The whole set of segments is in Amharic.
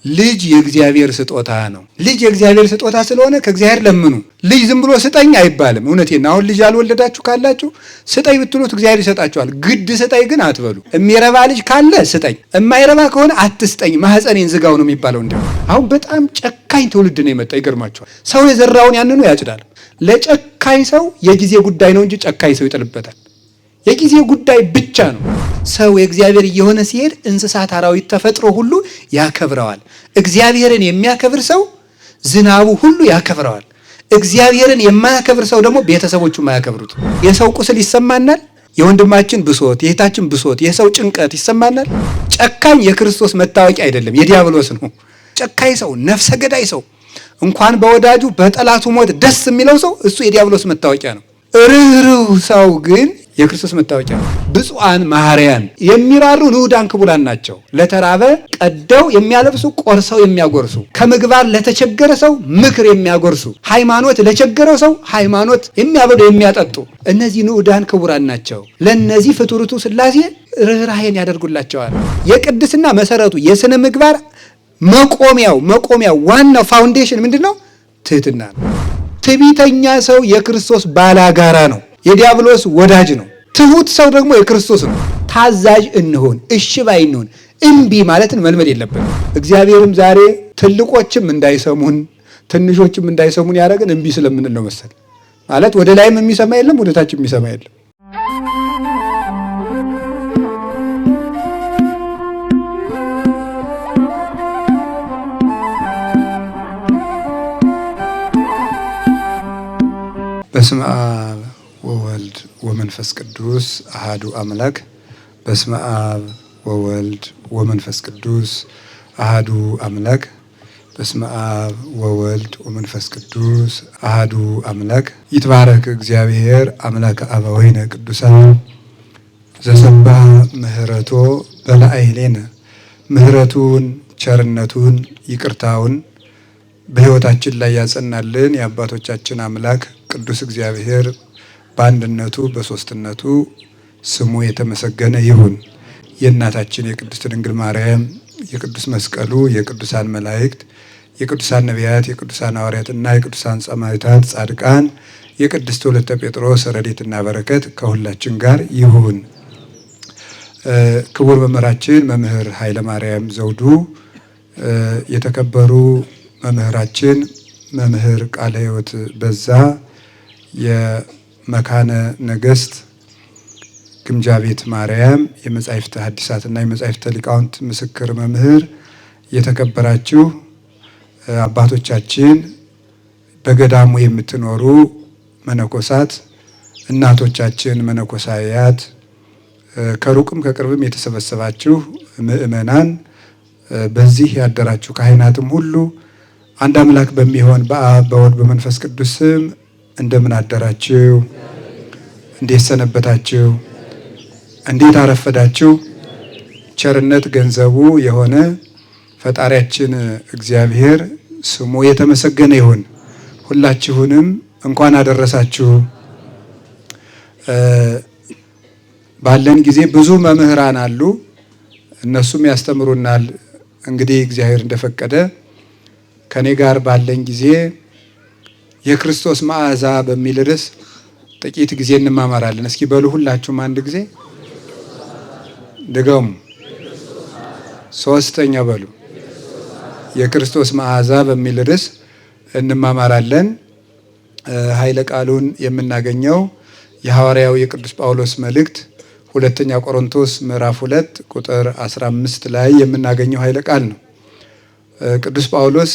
ልጅ የእግዚአብሔር ስጦታ ነው። ልጅ የእግዚአብሔር ስጦታ ስለሆነ ከእግዚአብሔር ለምኑ። ልጅ ዝም ብሎ ስጠኝ አይባልም። እውነቴን አሁን ልጅ ያልወለዳችሁ ካላችሁ ስጠኝ ብትሉት እግዚአብሔር ይሰጣችኋል። ግድ ስጠኝ ግን አትበሉ። የሚረባ ልጅ ካለ ስጠኝ፣ የማይረባ ከሆነ አትስጠኝ፣ ማህፀኔን ዝጋው ነው የሚባለው። እንደ አሁን በጣም ጨካኝ ትውልድ ነው የመጣ። ይገርማችኋል። ሰው የዘራውን ያንኑ ያጭዳል። ለጨካኝ ሰው የጊዜ ጉዳይ ነው እንጂ ጨካኝ ሰው ይጥልበታል። የጊዜ ጉዳይ ብቻ ነው። ሰው የእግዚአብሔር እየሆነ ሲሄድ እንስሳት፣ አራዊት፣ ተፈጥሮ ሁሉ ያከብረዋል። እግዚአብሔርን የሚያከብር ሰው ዝናቡ ሁሉ ያከብረዋል። እግዚአብሔርን የማያከብር ሰው ደግሞ ቤተሰቦቹ የማያከብሩት። የሰው ቁስል ይሰማናል። የወንድማችን ብሶት፣ የእህታችን ብሶት፣ የሰው ጭንቀት ይሰማናል። ጨካኝ የክርስቶስ መታወቂያ አይደለም፣ የዲያብሎስ ነው። ጨካኝ ሰው፣ ነፍሰ ገዳይ ሰው እንኳን በወዳጁ በጠላቱ ሞት ደስ የሚለው ሰው እሱ የዲያብሎስ መታወቂያ ነው። ርኅሩህ ሰው ግን የክርስቶስ መታወቂያ ነው። ብፁዓን መሐሪያን የሚራሩ ንዑዳን ክቡራን ናቸው። ለተራበ ቀደው የሚያለብሱ፣ ቆርሰው የሚያጎርሱ፣ ከምግባር ለተቸገረ ሰው ምክር የሚያጎርሱ፣ ሃይማኖት ለቸገረው ሰው ሃይማኖት የሚያበሉ የሚያጠጡ፣ እነዚህ ንዑዳን ክቡራን ናቸው። ለእነዚህ ፍቱርቱ ሥላሴ ርኅራኄን ያደርጉላቸዋል። የቅድስና መሰረቱ የሥነ ምግባር መቆሚያው ዋናው ፋውንዴሽን ምንድን ነው? ትህትና ነው። ትዕቢተኛ ሰው የክርስቶስ ባላጋራ ነው፣ የዲያብሎስ ወዳጅ ነው። ትሁት ሰው ደግሞ የክርስቶስ ነው። ታዛዥ እንሆን፣ እሺ ባይ እንሆን። እምቢ ማለትን መልመድ የለብንም። እግዚአብሔርም ዛሬ ትልቆችም እንዳይሰሙን ትንሾችም እንዳይሰሙን ያደረግን እምቢ ስለምንል ነው መሰል። ማለት ወደ ላይም የሚሰማ የለም፣ ወደ ታችም የሚሰማ የለም። በስመ አብ ወወልድ ወመንፈስ ቅዱስ አሃዱ አምላክ። በስመ አብ ወወልድ ወመንፈስ ቅዱስ አሃዱ አምላክ። በስመ አብ ወወልድ ወመንፈስ ቅዱስ አሃዱ አምላክ። ይትባረክ እግዚአብሔር አምላከ አበዊነ ቅዱሳን ዘሰብሐ ምህረቶ በላዕሌነ። ምህረቱን፣ ቸርነቱን፣ ይቅርታውን በሕይወታችን ላይ ያጸናልን የአባቶቻችን አምላክ ቅዱስ እግዚአብሔር በአንድነቱ በሶስትነቱ ስሙ የተመሰገነ ይሁን። የእናታችን የቅድስት ድንግል ማርያም፣ የቅዱስ መስቀሉ፣ የቅዱሳን መላእክት፣ የቅዱሳን ነቢያት፣ የቅዱሳን ሐዋርያትና የቅዱሳን ሰማዕታት፣ ጻድቃን፣ የቅድስት ወለተ ጴጥሮስ ረድኤትና በረከት ከሁላችን ጋር ይሁን። ክቡር መምህራችን መምህር ኃይለ ማርያም ዘውዱ፣ የተከበሩ መምህራችን መምህር ቃለ ሕይወት በዛ፣ የመካነ ነገሥት ግምጃ ቤት ማርያም የመጻሕፍተ ሐዲሳትና የመጻሕፍተ ሊቃውንት ምስክር መምህር፣ የተከበራችሁ አባቶቻችን፣ በገዳሙ የምትኖሩ መነኮሳት፣ እናቶቻችን መነኮሳያት፣ ከሩቅም ከቅርብም የተሰበሰባችሁ ምእመናን፣ በዚህ ያደራችሁ ካህናትም ሁሉ አንድ አምላክ በሚሆን በአብ በወልድ በመንፈስ ቅዱስ ስም እንደምን አደራችሁ? እንዴት ሰነበታችሁ? እንዴት አረፈዳችሁ? ቸርነት ገንዘቡ የሆነ ፈጣሪያችን እግዚአብሔር ስሙ የተመሰገነ ይሁን። ሁላችሁንም እንኳን አደረሳችሁ። ባለን ጊዜ ብዙ መምህራን አሉ፣ እነሱም ያስተምሩናል። እንግዲህ እግዚአብሔር እንደፈቀደ ከኔ ጋር ባለን ጊዜ የክርስቶስ መዓዛ በሚል ርዕስ ጥቂት ጊዜ እንማማራለን። እስኪ በሉ ሁላችሁም አንድ ጊዜ ድገሙ። ሶስተኛ በሉ። የክርስቶስ መዓዛ በሚል ርዕስ እንማማራለን። ኃይለ ቃሉን የምናገኘው የሐዋርያው የቅዱስ ጳውሎስ መልእክት ሁለተኛ ቆሮንቶስ ምዕራፍ 2 ቁጥር 15 ላይ የምናገኘው ኃይለ ቃል ነው። ቅዱስ ጳውሎስ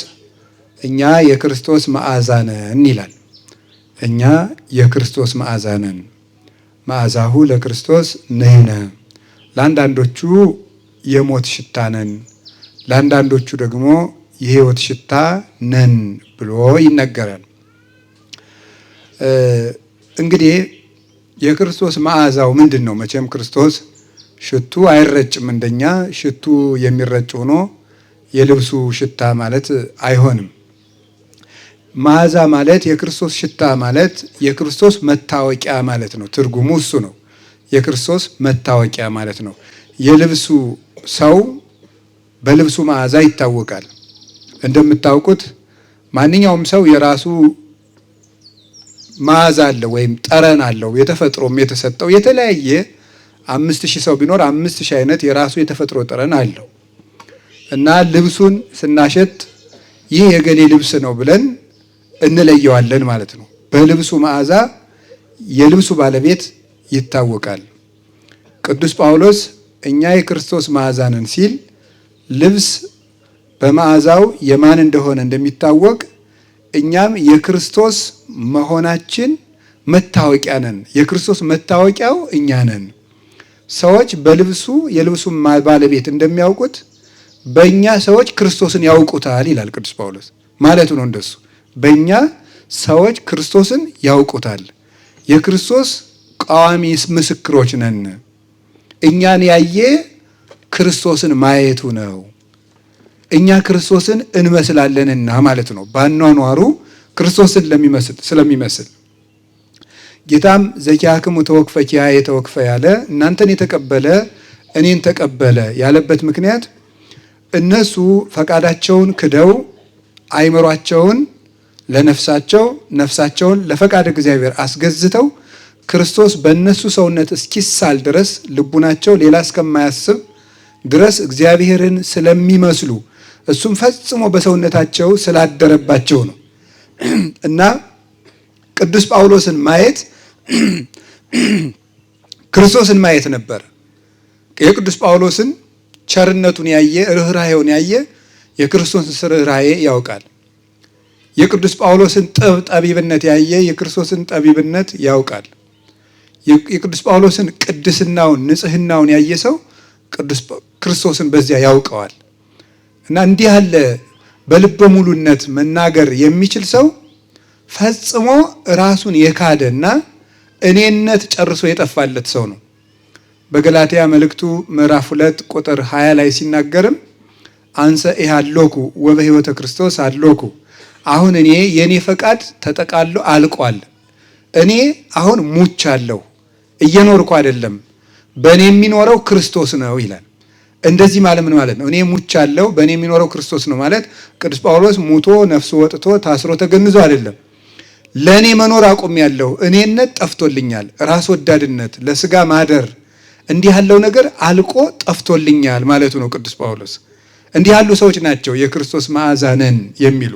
እኛ የክርስቶስ መዓዛ ነን ይላል። እኛ የክርስቶስ መዓዛ ነን፣ መዓዛሁ ለክርስቶስ ንሕነ። ለአንዳንዶቹ የሞት ሽታ ነን፣ ለአንዳንዶቹ ደግሞ የሕይወት ሽታ ነን ብሎ ይነገራል። እንግዲህ የክርስቶስ መዓዛው ምንድን ነው? መቼም ክርስቶስ ሽቱ አይረጭም። እንደኛ ሽቱ የሚረጭ ሆኖ የልብሱ ሽታ ማለት አይሆንም። መዓዛ ማለት የክርስቶስ ሽታ ማለት የክርስቶስ መታወቂያ ማለት ነው። ትርጉሙ እሱ ነው። የክርስቶስ መታወቂያ ማለት ነው። የልብሱ ሰው በልብሱ መዓዛ ይታወቃል። እንደምታውቁት ማንኛውም ሰው የራሱ መዓዛ አለው ወይም ጠረን አለው። የተፈጥሮም የተሰጠው የተለያየ 5000 ሰው ቢኖር 5000 አይነት የራሱ የተፈጥሮ ጠረን አለው እና ልብሱን ስናሸት ይህ የገሌ ልብስ ነው ብለን እንለየዋለን ማለት ነው። በልብሱ መዓዛ የልብሱ ባለቤት ይታወቃል። ቅዱስ ጳውሎስ እኛ የክርስቶስ መዓዛ ነን ሲል ልብስ በመዓዛው የማን እንደሆነ እንደሚታወቅ እኛም የክርስቶስ መሆናችን መታወቂያ ነን። የክርስቶስ መታወቂያው እኛ ነን። ሰዎች በልብሱ የልብሱን ባለቤት እንደሚያውቁት በእኛ ሰዎች ክርስቶስን ያውቁታል ይላል ቅዱስ ጳውሎስ ማለቱ ነው። እንደሱ በእኛ ሰዎች ክርስቶስን ያውቁታል። የክርስቶስ ቃዋሚ ምስክሮች ነን። እኛን ያየ ክርስቶስን ማየቱ ነው። እኛ ክርስቶስን እንመስላለንና ማለት ነው። ባኗኗሩ ክርስቶስን ስለሚመስል ጌታም ዘኪያክሙ ተወክፈ ኪያየ ተወክፈ ያለ እናንተን የተቀበለ እኔን ተቀበለ ያለበት ምክንያት እነሱ ፈቃዳቸውን ክደው አይምሯቸውን ለነፍሳቸው ነፍሳቸውን ለፈቃድ እግዚአብሔር አስገዝተው ክርስቶስ በእነሱ ሰውነት እስኪሳል ድረስ ልቡናቸው ሌላ እስከማያስብ ድረስ እግዚአብሔርን ስለሚመስሉ እሱም ፈጽሞ በሰውነታቸው ስላደረባቸው ነው እና ቅዱስ ጳውሎስን ማየት ክርስቶስን ማየት ነበር። የቅዱስ ጳውሎስን ቸርነቱን ያየ ርኅራኄውን ያየ የክርስቶስን ርኅራኄ ያውቃል። የቅዱስ ጳውሎስን ጠቢብነት ያየ የክርስቶስን ጠቢብነት ያውቃል። የቅዱስ ጳውሎስን ቅድስናውን ንጽህናውን ያየ ሰው ክርስቶስን በዚያ ያውቀዋል እና እንዲህ ያለ በልበ ሙሉነት መናገር የሚችል ሰው ፈጽሞ ራሱን የካደና እኔነት ጨርሶ የጠፋለት ሰው ነው። በገላትያ መልእክቱ ምዕራፍ 2 ቁጥር 20 ላይ ሲናገርም አንሰ ኢሃሎኩ ወበሕይወተ ክርስቶስ አሎኩ፣ አሁን እኔ የኔ ፈቃድ ተጠቃሎ አልቋል። እኔ አሁን ሙቻለሁ፣ እየኖርኩ አይደለም፣ በእኔ የሚኖረው ክርስቶስ ነው ይላል። እንደዚህ ማለት ምን ማለት ነው? እኔ ሙቻለሁ፣ በእኔ የሚኖረው ክርስቶስ ነው ማለት ቅዱስ ጳውሎስ ሙቶ ነፍሱ ወጥቶ ታስሮ ተገንዞ አይደለም። ለእኔ መኖር አቁሜያለሁ፣ እኔነት ጠፍቶልኛል፣ ራስ ወዳድነት፣ ለስጋ ማደር፣ እንዲህ ያለው ነገር አልቆ ጠፍቶልኛል ማለቱ ነው ቅዱስ ጳውሎስ። እንዲህ ያሉ ሰዎች ናቸው የክርስቶስ መዓዛ ነን የሚሉ።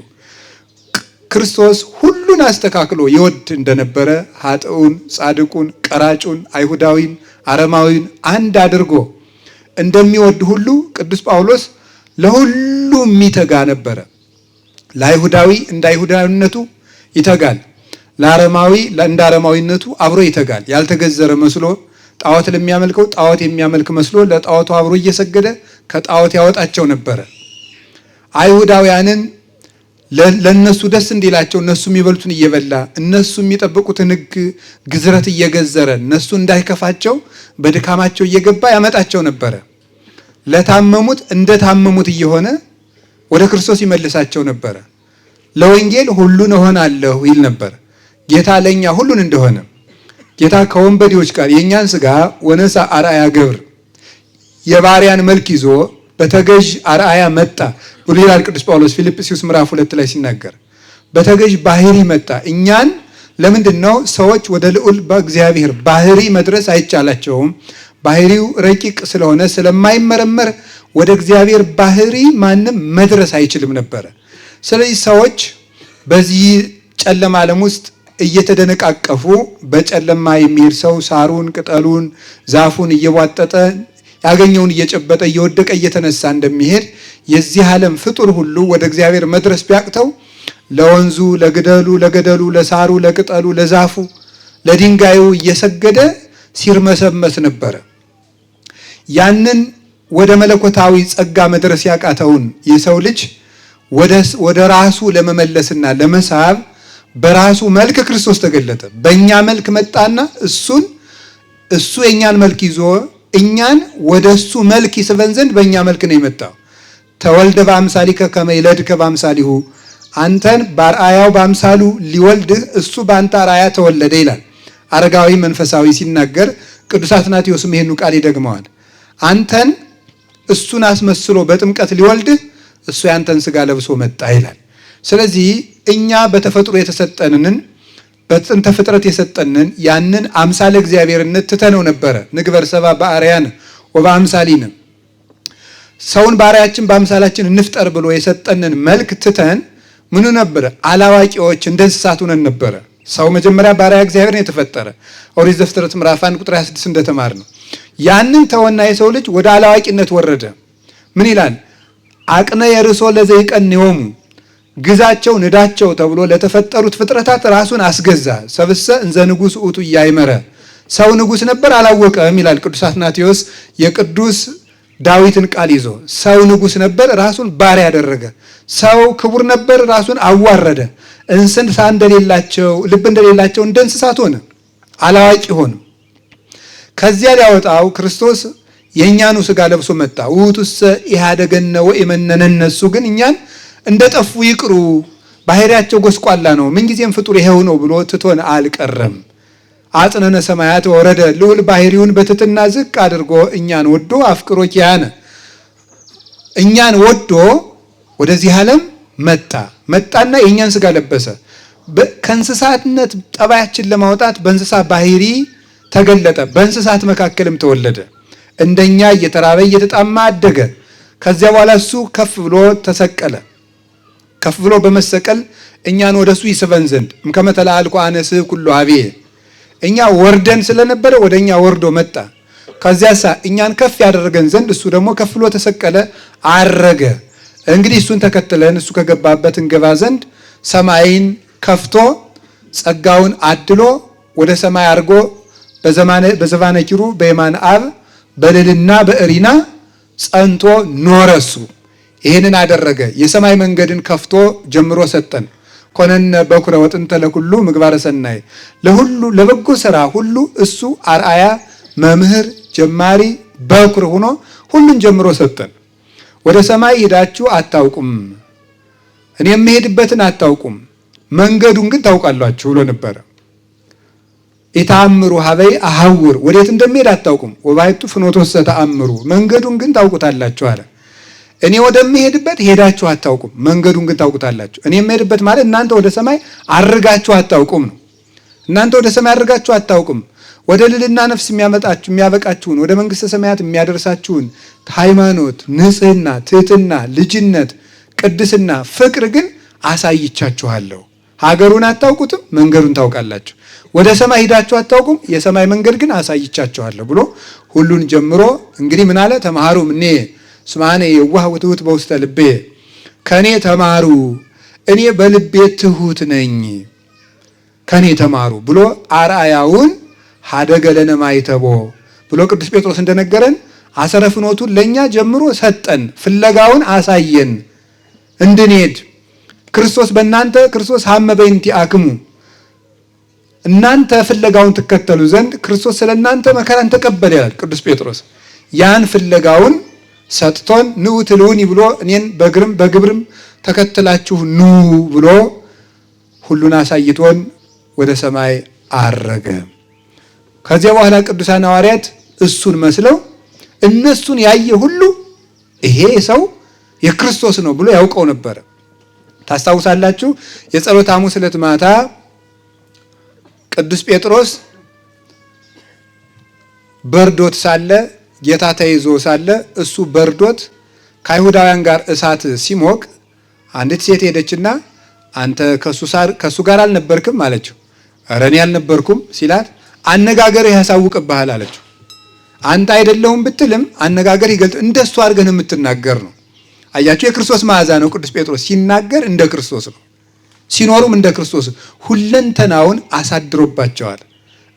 ክርስቶስ ሁሉን አስተካክሎ ይወድ እንደነበረ ኃጥኡን፣ ጻድቁን፣ ቀራጩን፣ አይሁዳዊን፣ አረማዊን አንድ አድርጎ እንደሚወድ ሁሉ ቅዱስ ጳውሎስ ለሁሉ የሚተጋ ነበረ። ለአይሁዳዊ እንደ አይሁዳዊነቱ ይተጋል፣ ለአረማዊ እንደ አረማዊነቱ አብሮ ይተጋል። ያልተገዘረ መስሎ ጣዖት ለሚያመልከው ጣዖት የሚያመልክ መስሎ ለጣዖቱ አብሮ እየሰገደ ከጣዖት ያወጣቸው ነበረ። አይሁዳውያንን ለነሱ ደስ እንዲላቸው እነሱ የሚበሉትን እየበላ እነሱ የሚጠብቁትን ሕግ ግዝረት እየገዘረ እነሱ እንዳይከፋቸው በድካማቸው እየገባ ያመጣቸው ነበረ። ለታመሙት እንደታመሙት እየሆነ ወደ ክርስቶስ ይመልሳቸው ነበረ። ለወንጌል ሁሉን እሆናለሁ ይል ነበር። ጌታ ለእኛ ሁሉን እንደሆነ ጌታ ከወንበዴዎች ጋር የእኛን ሥጋ ወነሳ አርአያ ገብር የባሪያን መልክ ይዞ በተገዥ አርአያ መጣ ብሎ ይላል ቅዱስ ጳውሎስ ፊልጵስዩስ ምዕራፍ 2 ላይ ሲናገር በተገዥ ባህሪ መጣ። እኛን ለምንድን ነው ሰዎች ወደ ልዑል በእግዚአብሔር ባህሪ መድረስ አይቻላቸውም? ባህሪው ረቂቅ ስለሆነ ስለማይመረመር ወደ እግዚአብሔር ባህሪ ማንም መድረስ አይችልም ነበረ። ስለዚህ ሰዎች በዚህ ጨለማ ዓለም ውስጥ እየተደነቃቀፉ በጨለማ የሚሄድ ሰው ሳሩን፣ ቅጠሉን፣ ዛፉን እየቧጠጠ ያገኘውን እየጨበጠ እየወደቀ እየተነሳ እንደሚሄድ የዚህ ዓለም ፍጡር ሁሉ ወደ እግዚአብሔር መድረስ ቢያቅተው ለወንዙ፣ ለገደሉ፣ ለሳሩ፣ ለቅጠሉ፣ ለዛፉ፣ ለድንጋዩ እየሰገደ ሲርመሰመስ ነበረ። ያንን ወደ መለኮታዊ ጸጋ መድረስ ያቃተውን የሰው ልጅ ወደ ራሱ ለመመለስና ለመሳብ በራሱ መልክ ክርስቶስ ተገለጠ። በእኛ መልክ መጣና እሱ የእኛን መልክ ይዞ እኛን ወደ እሱ መልክ ይስበን ዘንድ በእኛ መልክ ነው የመጣው። ተወልደ በአምሳሊከ ከመ ይለድከ በአምሳሊሁ፣ አንተን በአርአያው በአምሳሉ ሊወልድህ እሱ በአንተ አርአያ ተወለደ ይላል አረጋዊ መንፈሳዊ ሲናገር። ቅዱስ አትናቴዎስም ይሄኑ ቃል ይደግመዋል። አንተን እሱን አስመስሎ በጥምቀት ሊወልድህ እሱ ያንተን ሥጋ ለብሶ መጣ ይላል። ስለዚህ እኛ በተፈጥሮ የተሰጠንን በጥንተ ፍጥረት የሰጠንን ያንን አምሳለ እግዚአብሔርነት ትተነው ነበረ። ንግበር ሰብአ በአርአያነ ወበአምሳሊነ ሰውን ባሪያችን በአምሳላችን እንፍጠር ብሎ የሰጠንን መልክ ትተን ምኑ ነበር? አላዋቂዎች እንደ እንስሳት ሆነን ነበረ። ሰው መጀመሪያ ባሪያ እግዚአብሔር ነው የተፈጠረ። ኦሪት ዘፍጥረት ምዕራፍ 1 ቁጥር 26 እንደተማር ነው። ያንን ተወና የሰው ልጅ ወደ አላዋቂነት ወረደ። ምን ይላል? አቅነ የርሶ ለዘይቀንዮሙ ግዛቸው ንዳቸው ተብሎ ለተፈጠሩት ፍጥረታት ራሱን አስገዛ። ሰብእሰ እንዘ ንጉሥ ውእቱ ኢያእመረ ሰው ንጉሥ ነበር አላወቀም ይላል ቅዱስ አትናቴዎስ የቅዱስ ዳዊትን ቃል ይዞ። ሰው ንጉሥ ነበር ራሱን ባሪያ ያደረገ። ሰው ክቡር ነበር ራሱን አዋረደ። እንስሳ እንደሌላቸው ልብ እንደሌላቸው እንደ እንስሳት ሆነ፣ አላዋቂ ሆነ። ከዚያ ሊያወጣው ክርስቶስ የእኛኑ ሥጋ ለብሶ መጣ። ውእቱሰ ኢሃደገነ ወኢመነነነ እሱ ግን እኛን እንደጠፉ ይቅሩ፣ ባህሪያቸው ጎስቋላ ነው፣ ምንጊዜም ፍጡር ይሄው ነው ብሎ ትቶን አልቀረም። አጽነነ ሰማያት ወረደ ልዑል ባህሪውን በትትና ዝቅ አድርጎ እኛን ወዶ አፍቅሮ ኪያነ እኛን ወዶ ወደዚህ ዓለም መጣና የእኛን ሥጋ ለበሰ። ከእንስሳትነት ጠባያችን ለማውጣት በእንስሳ ባህሪ ተገለጠ። በእንስሳት መካከልም ተወለደ። እንደኛ እየተራበ እየተጣማ አደገ። ከዚያ በኋላ እሱ ከፍ ብሎ ተሰቀለ። ከፍ ብሎ በመሰቀል እኛን ወደሱ ይስበን ዘንድ እምከመ ተለአልኩ አነ ስብ ኩሉ ኀቤየ እኛ ወርደን ስለነበረ ወደ እኛ ወርዶ መጣ። ከዚያሳ እኛን ከፍ ያደረገን ዘንድ እሱ ደግሞ ከፍ ብሎ ተሰቀለ፣ አረገ። እንግዲህ እሱን ተከትለን እሱ ከገባበት እንገባ ዘንድ ሰማይን ከፍቶ ጸጋውን አድሎ ወደ ሰማይ አድርጎ በዘባነ ኪሩብ በየማነ አብ በልልና በእሪና ጸንቶ ኖረሱ። ይህንን አደረገ። የሰማይ መንገድን ከፍቶ ጀምሮ ሰጠን። ኮነነ በኩረ ወጥንተ ለኩሉ ምግባረ ሰናይ ለሁሉ ለበጎ ስራ ሁሉ እሱ አርአያ መምህር ጀማሪ በኩር ሆኖ ሁሉን ጀምሮ ሰጠን። ወደ ሰማይ ሄዳችሁ አታውቁም፣ እኔ የምሄድበትን አታውቁም፣ መንገዱን ግን ታውቃላችሁ ብሎ ነበረ። ኢታምሩ ሀበይ አሐውር ወዴት እንደሚሄድ አታውቁም፣ ወባይቱ ፍኖቶሰ ተአምሩ መንገዱን ግን ታውቁታላችሁ አለ። እኔ ወደምሄድበት ሄዳችሁ አታውቁም፣ መንገዱን ግን ታውቁታላችሁ። እኔ የምሄድበት ማለት እናንተ ወደ ሰማይ አርጋችሁ አታውቁም ነው። እናንተ ወደ ሰማይ አርጋችሁ አታውቁም። ወደ ልዕልና ነፍስ የሚያመጣችሁ የሚያበቃችሁን ወደ መንግሥተ ሰማያት የሚያደርሳችሁን ሃይማኖት፣ ንጽሕና፣ ትሕትና፣ ልጅነት፣ ቅድስና፣ ፍቅር ግን አሳይቻችኋለሁ። ሀገሩን አታውቁትም፣ መንገዱን ታውቃላችሁ። ወደ ሰማይ ሂዳችሁ አታውቁም፣ የሰማይ መንገድ ግን አሳይቻችኋለሁ ብሎ ሁሉን ጀምሮ እንግዲህ ምን አለ? ተማሩ እኔ ስማኔ የዋህ ወትሑት በውስተ ልቤ ከኔ ተማሩ እኔ በልቤ ትሑት ነኝ ከኔ ተማሩ ብሎ አርአያውን ሀደገ ለነ ማይተቦ ብሎ ቅዱስ ጴጥሮስ እንደነገረን አሰረ ፍኖቱን ለእኛ ጀምሮ ሰጠን። ፍለጋውን አሳየን እንድንሄድ። ክርስቶስ በእናንተ ክርስቶስ ሀመ በእንቲአክሙ እናንተ ፍለጋውን ትከተሉ ዘንድ ክርስቶስ ስለ እናንተ መከራን ተቀበለ ይላል ቅዱስ ጴጥሮስ። ያን ፍለጋውን ሰጥቶን ኑ ትልውኒ ብሎ እኔን በግብርም ተከትላችሁ ኑ ብሎ ሁሉን አሳይቶን ወደ ሰማይ አረገ። ከዚያ በኋላ ቅዱሳን ሐዋርያት እሱን መስለው እነሱን ያየ ሁሉ ይሄ ሰው የክርስቶስ ነው ብሎ ያውቀው ነበረ። ታስታውሳላችሁ? የጸሎተ ሐሙስ ዕለት ማታ ቅዱስ ጴጥሮስ በርዶት ሳለ ጌታ ተይዞ ሳለ እሱ በርዶት ከአይሁዳውያን ጋር እሳት ሲሞቅ አንዲት ሴት ሄደችና አንተ ከሱ ጋር አልነበርክም አለችው። ኧረ እኔ አልነበርኩም ሲላት አነጋገርህ ያሳውቅብሃል አለችው። አንተ አይደለሁም ብትልም አነጋገር ይገልጥ እንደሱ አድርገን የምትናገር ነው። አያችሁ፣ የክርስቶስ መዓዛ ነው። ቅዱስ ጴጥሮስ ሲናገር እንደ ክርስቶስ ነው፣ ሲኖሩም እንደ ክርስቶስ ሁለንተናውን አሳድሮባቸዋል።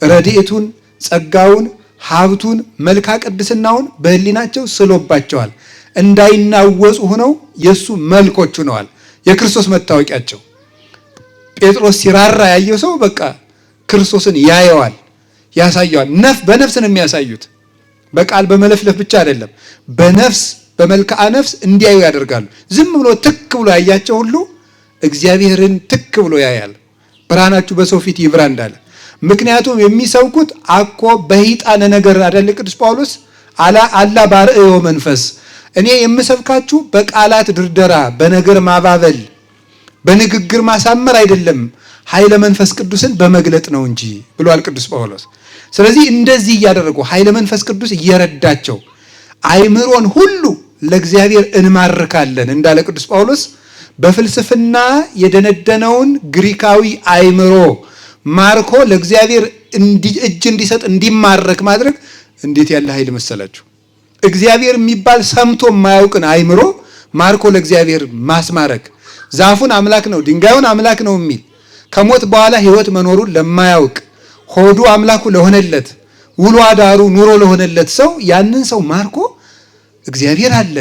ረድኤቱን፣ ጸጋውን፣ ሀብቱን፣ መልካ ቅድስናውን በህሊናቸው ስሎባቸዋል። እንዳይናወጹ ሆነው የሱ መልኮች ሆነዋል። የክርስቶስ መታወቂያቸው። ጴጥሮስ ሲራራ ያየው ሰው በቃ ክርስቶስን ያየዋል፣ ያሳየዋል። በነፍስ ነው የሚያሳዩት። በቃል በመለፍለፍ ብቻ አይደለም፣ በነፍስ በመልክዓ ነፍስ እንዲያዩ ያደርጋሉ። ዝም ብሎ ትክ ብሎ ያያቸው ሁሉ እግዚአብሔርን ትክ ብሎ ያያል። ብርሃናችሁ በሰው ፊት ይብራ እንዳለ። ምክንያቱም የሚሰብኩት አኮ በሂጣነ ነገር አይደል? ቅዱስ ጳውሎስ አላ ባርእዮ መንፈስ እኔ የምሰብካችሁ በቃላት ድርደራ፣ በነገር ማባበል፣ በንግግር ማሳመር አይደለም፣ ኃይለ መንፈስ ቅዱስን በመግለጥ ነው እንጂ ብሏል ቅዱስ ጳውሎስ። ስለዚህ እንደዚህ እያደረጉ ኃይለ መንፈስ ቅዱስ እየረዳቸው አይምሮን ሁሉ ለእግዚአብሔር እንማርካለን እንዳለ ቅዱስ ጳውሎስ በፍልስፍና የደነደነውን ግሪካዊ አይምሮ ማርኮ ለእግዚአብሔር እጅ እንዲሰጥ እንዲማረክ ማድረግ እንዴት ያለ ኃይል መሰላችሁ! እግዚአብሔር የሚባል ሰምቶ የማያውቅን አይምሮ ማርኮ ለእግዚአብሔር ማስማረክ፣ ዛፉን አምላክ ነው ድንጋዩን አምላክ ነው የሚል ከሞት በኋላ ሕይወት መኖሩን ለማያውቅ ሆዱ አምላኩ ለሆነለት ውሎ አዳሩ ኑሮ ለሆነለት ሰው ያንን ሰው ማርኮ እግዚአብሔር አለ፣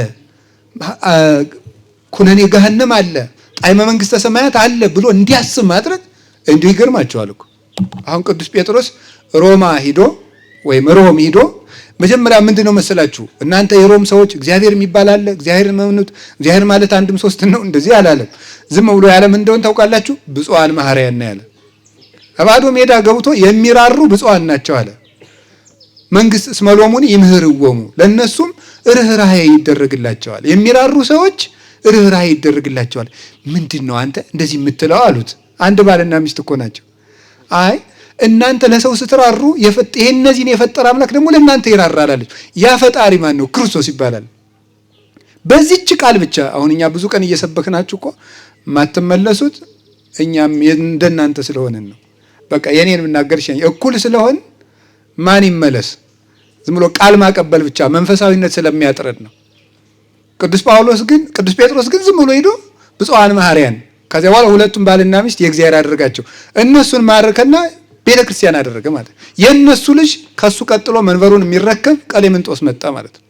ኩነኔ ገሃነም አለ፣ ጣዕመ መንግስተ ሰማያት አለ ብሎ እንዲያስብ ማድረግ እንዲሁ ይገርማቸዋል እኮ። አሁን ቅዱስ ጴጥሮስ ሮም ሂዶ መጀመሪያ ምንድነው መሰላችሁ? እናንተ የሮም ሰዎች እግዚአብሔር የሚባል አለ፣ እግዚአብሔር መምኑት፣ እግዚአብሔር ማለት አንድም ሶስት ነው እንደዚህ አላለም። ዝም ብሎ ያለም እንደሆነ ታውቃላችሁ? ብፁዓን መሐረያን ያለ ባዶ ሜዳ ገብቶ የሚራሩ ብፁዓን ናቸው አለ። መንግስት እስመሎሙን ይምህርወሙ፣ ለነሱም ርህራሄ ይደረግላቸዋል። የሚራሩ ሰዎች ርህራሄ ይደረግላቸዋል። ምንድነው አንተ እንደዚህ የምትለው አሉት። አንድ ባልና ሚስት እኮ ናቸው። አይ እናንተ ለሰው ስትራሩ እነዚህን የፈጠረ አምላክ ደግሞ ለእናንተ ይራራል አለች። ያ ፈጣሪ ማን ነው? ክርስቶስ ይባላል። በዚህች ቃል ብቻ አሁን እኛ ብዙ ቀን እየሰበክናችሁ እኮ ማትመለሱት እኛም እንደናንተ ስለሆነን ነው። በቃ የኔን ምናገር እኩል ስለሆን ማን ይመለስ? ዝም ብሎ ቃል ማቀበል ብቻ መንፈሳዊነት ስለሚያጥረድ ነው። ቅዱስ ጴጥሮስ ግን ዝም ብሎ ሄዶ ብፁዓን መሐረያን፣ ከዚያ በኋላ ሁለቱም ባልና ሚስት የእግዚአብሔር አደረጋቸው። እነሱን ማረከና ቤተ ክርስቲያን አደረገ ማለት ነው። የእነሱ ልጅ ከሱ ቀጥሎ መንበሩን የሚረከብ ቀሌምንጦስ መጣ ማለት ነው።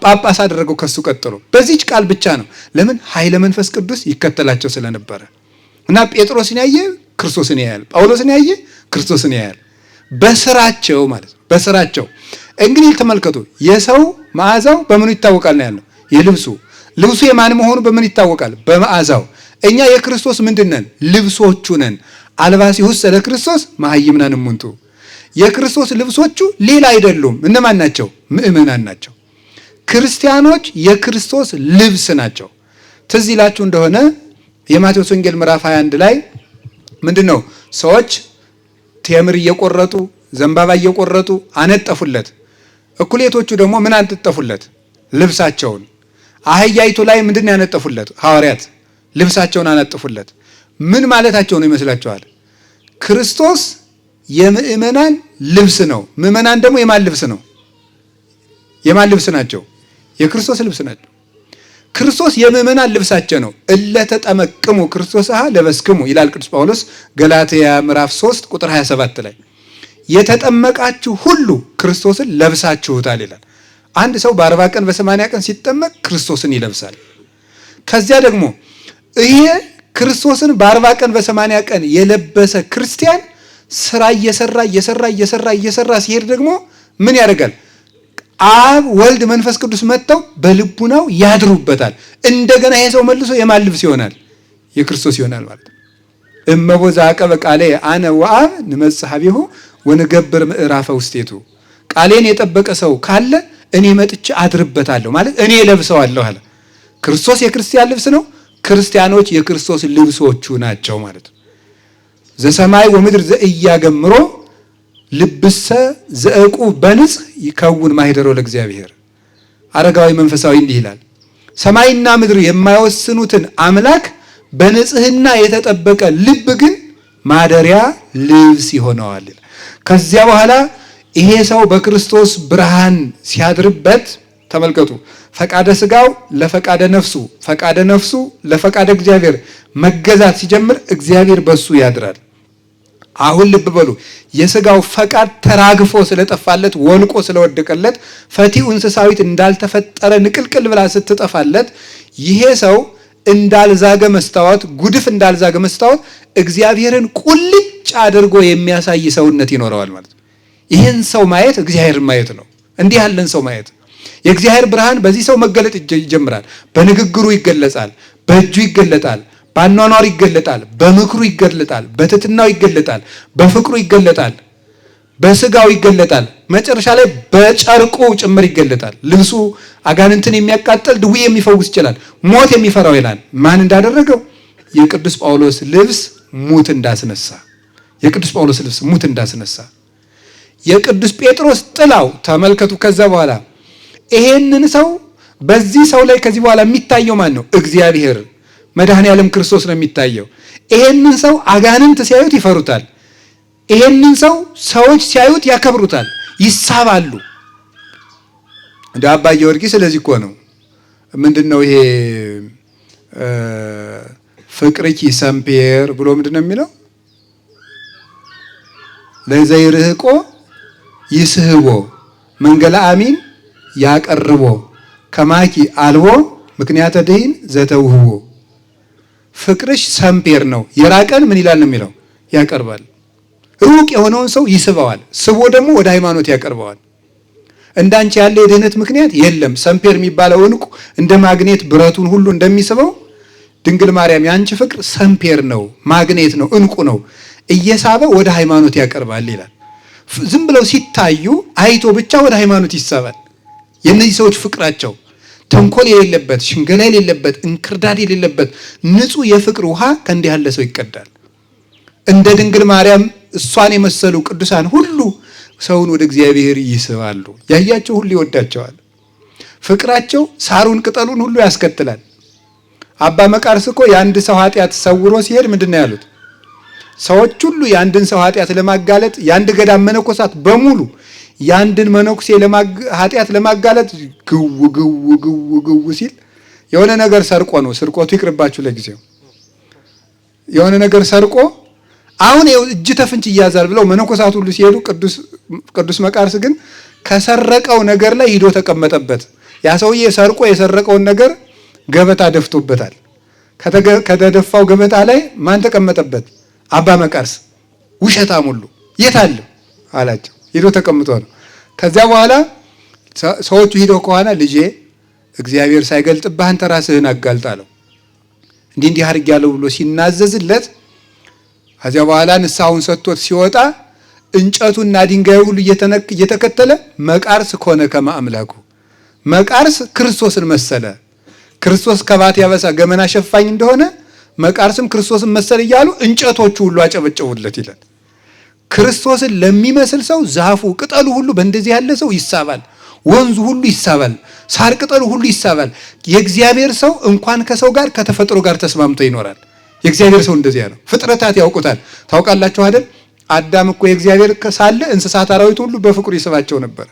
ጳጳስ አደረገው ከሱ ቀጥሎ። በዚህች ቃል ብቻ ነው። ለምን? ኃይለ መንፈስ ቅዱስ ይከተላቸው ስለነበረ እና ጴጥሮስን ያየ ክርስቶስን ያያል፣ ጳውሎስን ያየ ክርስቶስን ያያል። በስራቸው ማለት ነው። በስራቸው እንግዲህ ተመልከቱ። የሰው መዓዛው በምኑ ይታወቃል ነው ያለው? ልብሱ የማን መሆኑ በምን ይታወቃል? በመዓዛው። እኛ የክርስቶስ ምንድን ነን? ልብሶቹ ነን። አልባሲሁስ ለክርስቶስ መሐይምናን እሙንቱ። የክርስቶስ ልብሶቹ ሌላ አይደሉም። እነማን ናቸው? ምእመናን ናቸው። ክርስቲያኖች የክርስቶስ ልብስ ናቸው። ትዝ ይላችሁ እንደሆነ የማቴዎስ ወንጌል ምዕራፍ 21 ላይ ምንድነው? ሰዎች ቴምር እየቆረጡ ዘንባባ እየቆረጡ አነጠፉለት። እኩሌቶቹ ደግሞ ምን አንጠፉለት? ልብሳቸውን። አህያይቱ ላይ ምንድን ያነጠፉለት? ሐዋርያት ልብሳቸውን አነጠፉለት። ምን ማለታቸው ነው ይመስላችኋል? ክርስቶስ የምእመናን ልብስ ነው። ምእመናን ደግሞ የማን ልብስ ነው? የማን ልብስ ናቸው? የክርስቶስ ልብስ ናቸው። ክርስቶስ የምእመናን ልብሳቸው ነው። እለተጠመቅሙ ክርስቶስ ለበስክሙ ይላል ቅዱስ ጳውሎስ ገላትያ ምዕራፍ 3 ቁጥር 27 ላይ የተጠመቃችሁ ሁሉ ክርስቶስን ለብሳችሁታል ይላል። አንድ ሰው በ40 ቀን በ80 ቀን ሲጠመቅ ክርስቶስን ይለብሳል። ከዚያ ደግሞ ይሄ ክርስቶስን በ40 ቀን በ80 ቀን የለበሰ ክርስቲያን ስራ እየሰራ ሲሄድ ደግሞ ምን ያደርጋል? አብ ወልድ መንፈስ ቅዱስ መጥተው በልቡናው ያድሩበታል። እንደገና ይሄ ሰው መልሶ የማን ልብስ ይሆናል? የክርስቶስ ይሆናል ማለት ነው። እመቦ ዘዐቀበ ቃሌየ አነ ወአብ ንመጽእ ኀቤሁ ወንገብር ምዕራፈ ውስቴቱ። ቃሌን የጠበቀ ሰው ካለ እኔ መጥቼ አድርበታለሁ ማለት እኔ ለብሰዋለሁ አለ። ክርስቶስ የክርስቲያን ልብስ ነው። ክርስቲያኖች የክርስቶስ ልብሶቹ ናቸው ማለት ነው። ዘሰማይ ወምድር ዘኢያገምሮ ልብሰ ዘእቁ በንጽህ ይከውን ማኅደሮ ለእግዚአብሔር። አረጋዊ መንፈሳዊ እንዲህ ይላል፣ ሰማይና ምድር የማይወስኑትን አምላክ በንጽህና የተጠበቀ ልብ ግን ማደሪያ ልብስ ይሆነዋል። ከዚያ በኋላ ይሄ ሰው በክርስቶስ ብርሃን ሲያድርበት ተመልከቱ፣ ፈቃደ ስጋው ለፈቃደ ነፍሱ፣ ፈቃደ ነፍሱ ለፈቃደ እግዚአብሔር መገዛት ሲጀምር እግዚአብሔር በሱ ያድራል። አሁን ልብ በሉ፣ የስጋው ፈቃድ ተራግፎ ስለጠፋለት ወልቆ ስለወደቀለት ፈቲው እንስሳዊት እንዳልተፈጠረ ንቅልቅል ብላ ስትጠፋለት ይሄ ሰው እንዳልዛገ መስታወት፣ ጉድፍ እንዳልዛገ መስታወት እግዚአብሔርን ቁልጭ አድርጎ የሚያሳይ ሰውነት ይኖረዋል ማለት ነው። ይህን ሰው ማየት እግዚአብሔርን ማየት ነው። እንዲህ ያለን ሰው ማየት የእግዚአብሔር ብርሃን በዚህ ሰው መገለጥ ይጀምራል። በንግግሩ ይገለጻል፣ በእጁ ይገለጣል፣ በአኗኗሩ ይገለጣል፣ በምክሩ ይገለጣል፣ በትሕትናው ይገለጣል፣ በፍቅሩ ይገለጣል፣ በስጋው ይገለጣል። መጨረሻ ላይ በጨርቁ ጭምር ይገለጣል። ልብሱ አጋንንትን የሚያቃጥል ድዌ የሚፈውስ ይችላል። ሞት የሚፈራው ይላል። ማን እንዳደረገው? የቅዱስ ጳውሎስ ልብስ ሙት እንዳስነሳ፣ የቅዱስ ጳውሎስ ልብስ ሙት እንዳስነሳ። የቅዱስ ጴጥሮስ ጥላው ተመልከቱ። ከዛ በኋላ ይሄንን ሰው በዚህ ሰው ላይ ከዚህ በኋላ የሚታየው ማን ነው? እግዚአብሔር መድኃኔ ዓለም ክርስቶስ ነው የሚታየው። ይሄንን ሰው አጋንንት ሲያዩት ይፈሩታል። ይሄንን ሰው ሰዎች ሲያዩት ያከብሩታል፣ ይሳባሉ። እንደ አባ ጊዮርጊስ ስለዚህ እኮ ነው ምንድነው ይሄ ፍቅርኪ ሰምፔር ብሎ ምንድነው የሚለው? ለዘይርህቆ ይስህቦ መንገላ አሚን ያቀርቦ ከማኪ አልቦ ምክንያተ ድኅን ዘተውህቦ። ፍቅርሽ ሰምፔር ነው፣ የራቀን ምን ይላል ነው የሚለው? ያቀርባል። ሩቅ የሆነውን ሰው ይስበዋል፣ ስቦ ደግሞ ወደ ሃይማኖት ያቀርበዋል። እንዳንቺ ያለ የድህነት ምክንያት የለም። ሰምፔር የሚባለው ዕንቁ እንደ ማግኔት ብረቱን ሁሉ እንደሚስበው ድንግል ማርያም ያንቺ ፍቅር ሰምፔር ነው፣ ማግኔት ነው፣ ዕንቁ ነው፣ እየሳበ ወደ ሃይማኖት ያቀርባል ይላል። ዝም ብለው ሲታዩ አይቶ ብቻ ወደ ሃይማኖት ይሳባል። የእነዚህ ሰዎች ፍቅራቸው ተንኮል የሌለበት፣ ሽንገላ የሌለበት፣ እንክርዳድ የሌለበት ንጹሕ የፍቅር ውሃ ከእንዲህ ያለ ሰው ይቀዳል። እንደ ድንግል ማርያም እሷን የመሰሉ ቅዱሳን ሁሉ ሰውን ወደ እግዚአብሔር ይስባሉ። ያያቸው ሁሉ ይወዳቸዋል። ፍቅራቸው ሳሩን ቅጠሉን ሁሉ ያስከትላል። አባ መቃርስ እኮ የአንድ ሰው ኃጢአት ሰውሮ ሲሄድ ምንድን ነው ያሉት? ሰዎች ሁሉ የአንድን ሰው ኃጢአት ለማጋለጥ የአንድ ገዳም መነኮሳት በሙሉ የአንድን መነኩሴ ኃጢአት ለማጋለጥ ግው ግው ግው ግው ሲል የሆነ ነገር ሰርቆ ነው። ስርቆቱ ይቅርባችሁ ለጊዜው። የሆነ ነገር ሰርቆ አሁን እጅ ተፍንጭ ይያዛል ብለው መነኮሳት ሁሉ ሲሄዱ ቅዱስ መቃርስ ግን ከሰረቀው ነገር ላይ ሂዶ ተቀመጠበት። ያ ሰውዬ ሰርቆ የሰረቀውን ነገር ገበታ ደፍቶበታል። ከተደፋው ገበታ ላይ ማን ተቀመጠበት? አባ መቃርስ። ውሸታም ሁሉ የት አለ አላቸው። ሂዶ ተቀምጦ ነው። ከዚያ በኋላ ሰዎቹ ሂደው ከሆነ ልጄ እግዚአብሔር ሳይገልጥብህ አንተ ራስህን አጋልጥ አለው። እንዲህ አድርጌያለሁ ብሎ ሲናዘዝለት ከዚያ በኋላ ንስሐውን ሰጥቶት ሲወጣ እንጨቱና ድንጋዩ ሁሉ እየተከተለ መቃርስ ኮነ ከመ አምላኩ፣ መቃርስ ክርስቶስን መሰለ። ክርስቶስ ከባት ያበሳ ገመና ሸፋኝ እንደሆነ መቃርስም ክርስቶስን መሰለ እያሉ እንጨቶቹ ሁሉ አጨበጨቡለት ይላል። ክርስቶስን ለሚመስል ሰው ዛፉ ቅጠሉ ሁሉ በእንደዚህ ያለ ሰው ይሳባል። ወንዙ ሁሉ ይሳባል። ሳር ቅጠሉ ሁሉ ይሳባል። የእግዚአብሔር ሰው እንኳን ከሰው ጋር ከተፈጥሮ ጋር ተስማምቶ ይኖራል። የእግዚአብሔር ሰው እንደዚያ ነው። ፍጥረታት ያውቁታል። ታውቃላችሁ አይደል? አዳም እኮ የእግዚአብሔር ሳለ እንስሳት አራዊት ሁሉ በፍቅሩ ይስባቸው ነበር።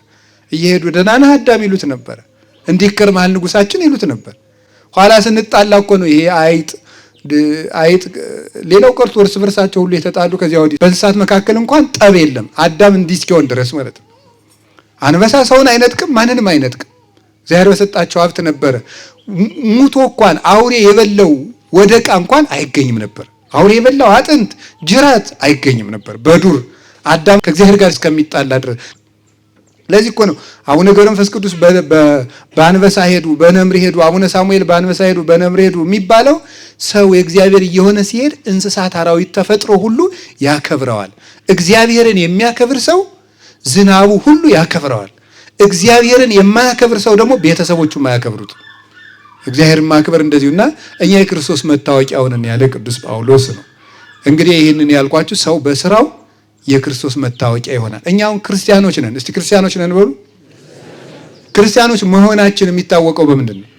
እየሄዱ ደህና ነህ አዳም ይሉት ነበር። እንዲህ ከርማል ንጉሳችን ይሉት ነበር። ኋላ ስንጣላ እኮ ነው ይሄ አይጥ ሌላው ቀርቶ እርስ በርሳቸው ሁሉ የተጣሉ። ከዚያ ወዲህ በእንስሳት መካከል እንኳን ጠብ የለም። አዳም እንዲህ እስኪሆን ድረስ ማለት ነው። አንበሳ ሰውን አይነጥቅም፣ ማንንም አይነጥቅም። እግዚአብሔር በሰጣቸው ሀብት ነበረ። ሙቶ እንኳን አውሬ የበለው ወደቃ እንኳን አይገኝም ነበር። አውሬ የበላው አጥንት ጅራት አይገኝም ነበር በዱር አዳም ከእግዚአብሔር ጋር እስከሚጣላ ድረስ። ለዚህ እኮ ነው አቡነ ገብረ መንፈስ ቅዱስ በአንበሳ ሄዱ በነምር ሄዱ፣ አቡነ ሳሙኤል በአንበሳ ሄዱ በነምር ሄዱ የሚባለው ሰው የእግዚአብሔር እየሆነ ሲሄድ እንስሳት አራዊት ተፈጥሮ ሁሉ ያከብረዋል። እግዚአብሔርን የሚያከብር ሰው ዝናቡ ሁሉ ያከብረዋል። እግዚአብሔርን የማያከብር ሰው ደግሞ ቤተሰቦቹ የማያከብሩት። እግዚአብሔርን ማክበር እንደዚሁና እኛ የክርስቶስ መታወቂያ ሆነን ያለ ቅዱስ ጳውሎስ ነው። እንግዲህ ይህንን ያልኳችሁ ሰው በስራው የክርስቶስ መታወቂያ ይሆናል። እኛ አሁን ክርስቲያኖች ነን። እስቲ ክርስቲያኖች ነን በሉ። ክርስቲያኖች መሆናችን የሚታወቀው በምንድን ነው?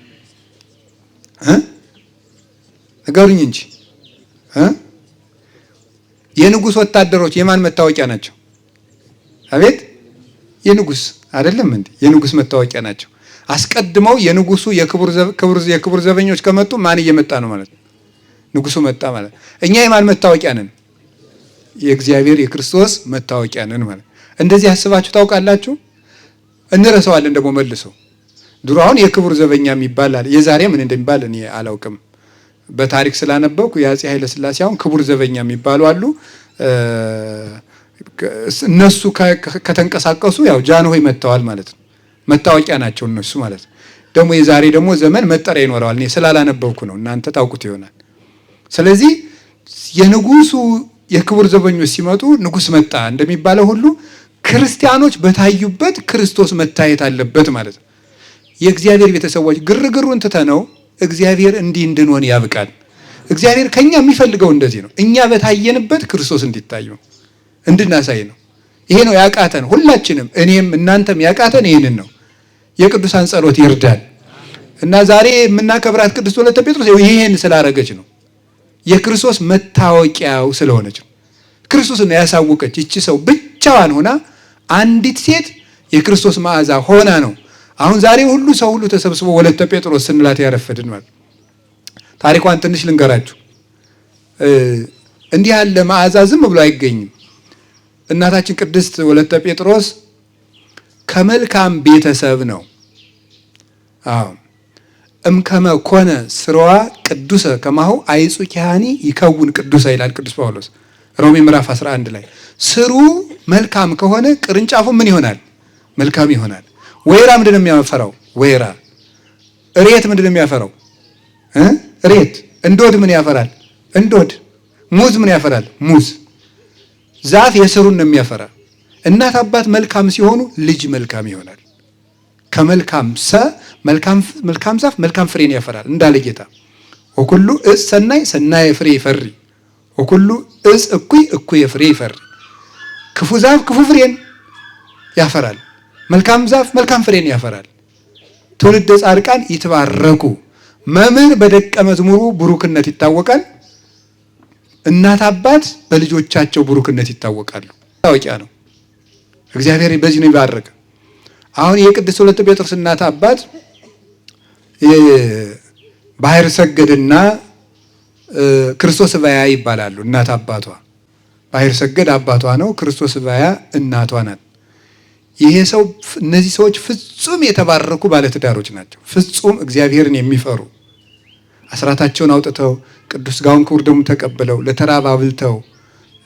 ንገሩኝ እንጂ የንጉሥ ወታደሮች የማን መታወቂያ ናቸው? አቤት የንጉሥ አይደለም እንዴ? የንጉሥ መታወቂያ ናቸው። አስቀድመው የንጉሱ የክቡር ዘበኞች ከመጡ ማን እየመጣ ነው ማለት ነው? ንጉሱ መጣ ማለት። እኛ የማን መታወቂያ ነን? የእግዚአብሔር የክርስቶስ መታወቂያ ነን ማለት። እንደዚህ አስባችሁ ታውቃላችሁ? እንረሳዋለን ደግሞ መልሶ። ድሮ አሁን የክቡር ዘበኛ የሚባል አለ። የዛሬ ምን እንደሚባል እኔ አላውቅም። በታሪክ ስላነበብኩ የአፄ ኃይለ ሥላሴ አሁን ክቡር ዘበኛ የሚባሉ አሉ። እነሱ ከተንቀሳቀሱ ያው ጃንሆይ መጥተዋል ማለት ነው። መታወቂያ ናቸው እነሱ ማለት ነው። ደግሞ የዛሬ ደግሞ ዘመን መጠሪያ ይኖረዋል። እኔ ስላላነበብኩ ነው፣ እናንተ ታውቁት ይሆናል። ስለዚህ የንጉሱ የክቡር ዘበኞች ሲመጡ ንጉስ መጣ እንደሚባለው ሁሉ ክርስቲያኖች በታዩበት ክርስቶስ መታየት አለበት ማለት ነው። የእግዚአብሔር ቤተሰቦች ግርግሩን ትተነው እግዚአብሔር እንዲህ እንድንሆን ያብቃል። እግዚአብሔር ከኛ የሚፈልገው እንደዚህ ነው። እኛ በታየንበት ክርስቶስ እንዲታይ ነው፣ እንድናሳይ ነው። ይሄ ነው ያቃተን ሁላችንም፣ እኔም እናንተም ያቃተን ይሄንን ነው። የቅዱሳን ጸሎት ይርዳል እና ዛሬ የምናከብራት ቅድስት ወለተ ጴጥሮስ ይሄን ስላረገች ነው። የክርስቶስ መታወቂያው ስለሆነች ነው። ክርስቶስን ያሳወቀች እቺ ሰው ብቻዋን ሆና አንዲት ሴት የክርስቶስ መዓዛ ሆና ነው። አሁን ዛሬ ሁሉ ሰው ሁሉ ተሰብስቦ ወለተ ጴጥሮስ ስንላት ያረፈድን ማለት። ታሪኳን ትንሽ ልንገራችሁ። እንዲህ ያለ መዓዛ ዝም ብሎ አይገኝም። እናታችን ቅድስት ወለተ ጴጥሮስ ከመልካም ቤተሰብ ነው። እምከመ ኮነ ስርዋ ቅዱሰ ከማሁ አይጹኪያኒ ይከውን ቅዱሰ ይላል ቅዱስ ጳውሎስ ሮሜ ምዕራፍ 11 ላይ። ስሩ መልካም ከሆነ ቅርንጫፉ ምን ይሆናል? መልካም ይሆናል። ወይራ ምንድነው የሚያፈራው? ወይራ። እሬት ምንድነው የሚያፈራው? እሬት። እንዶድ ምን ያፈራል? እንዶድ። ሙዝ ምን ያፈራል? ሙዝ። ዛፍ የስሩን ነው የሚያፈራ። እናት አባት መልካም ሲሆኑ ልጅ መልካም ይሆናል። ከመልካም መልካም ዛፍ መልካም ፍሬን ያፈራል እንዳለ ጌታ። ወኩሉ እጽ ሰናይ ሰናይ ፍሬ ይፈሪ ወኩሉ እጽ እኩይ ፍሬ ይፈሪ። ክፉ ዛፍ ክፉ ፍሬን ያፈራል፣ መልካም ዛፍ መልካም ፍሬን ያፈራል። ትውልደ ጻድቃን ይትባረኩ። መምህር በደቀ መዝሙሩ ቡሩክነት ይታወቃል። እናት አባት በልጆቻቸው ቡሩክነት ይታወቃሉ። ታወቂያ ነው። እግዚአብሔር በዚህ ነው ይባረክ። አሁን የቅድስት ወለተ ጴጥሮስ እናት አባት ባህር ሰገድና ክርስቶስ ባያ ይባላሉ። እናት አባቷ ባህር ሰገድ አባቷ ነው፣ ክርስቶስ ባያ እናቷ ናት። ይሄ ሰው እነዚህ ሰዎች ፍጹም የተባረኩ ባለትዳሮች ናቸው። ፍጹም እግዚአብሔርን የሚፈሩ አስራታቸውን አውጥተው ቅዱስ ሥጋውን ክቡር ደሙን ተቀብለው ለተራበ አብልተው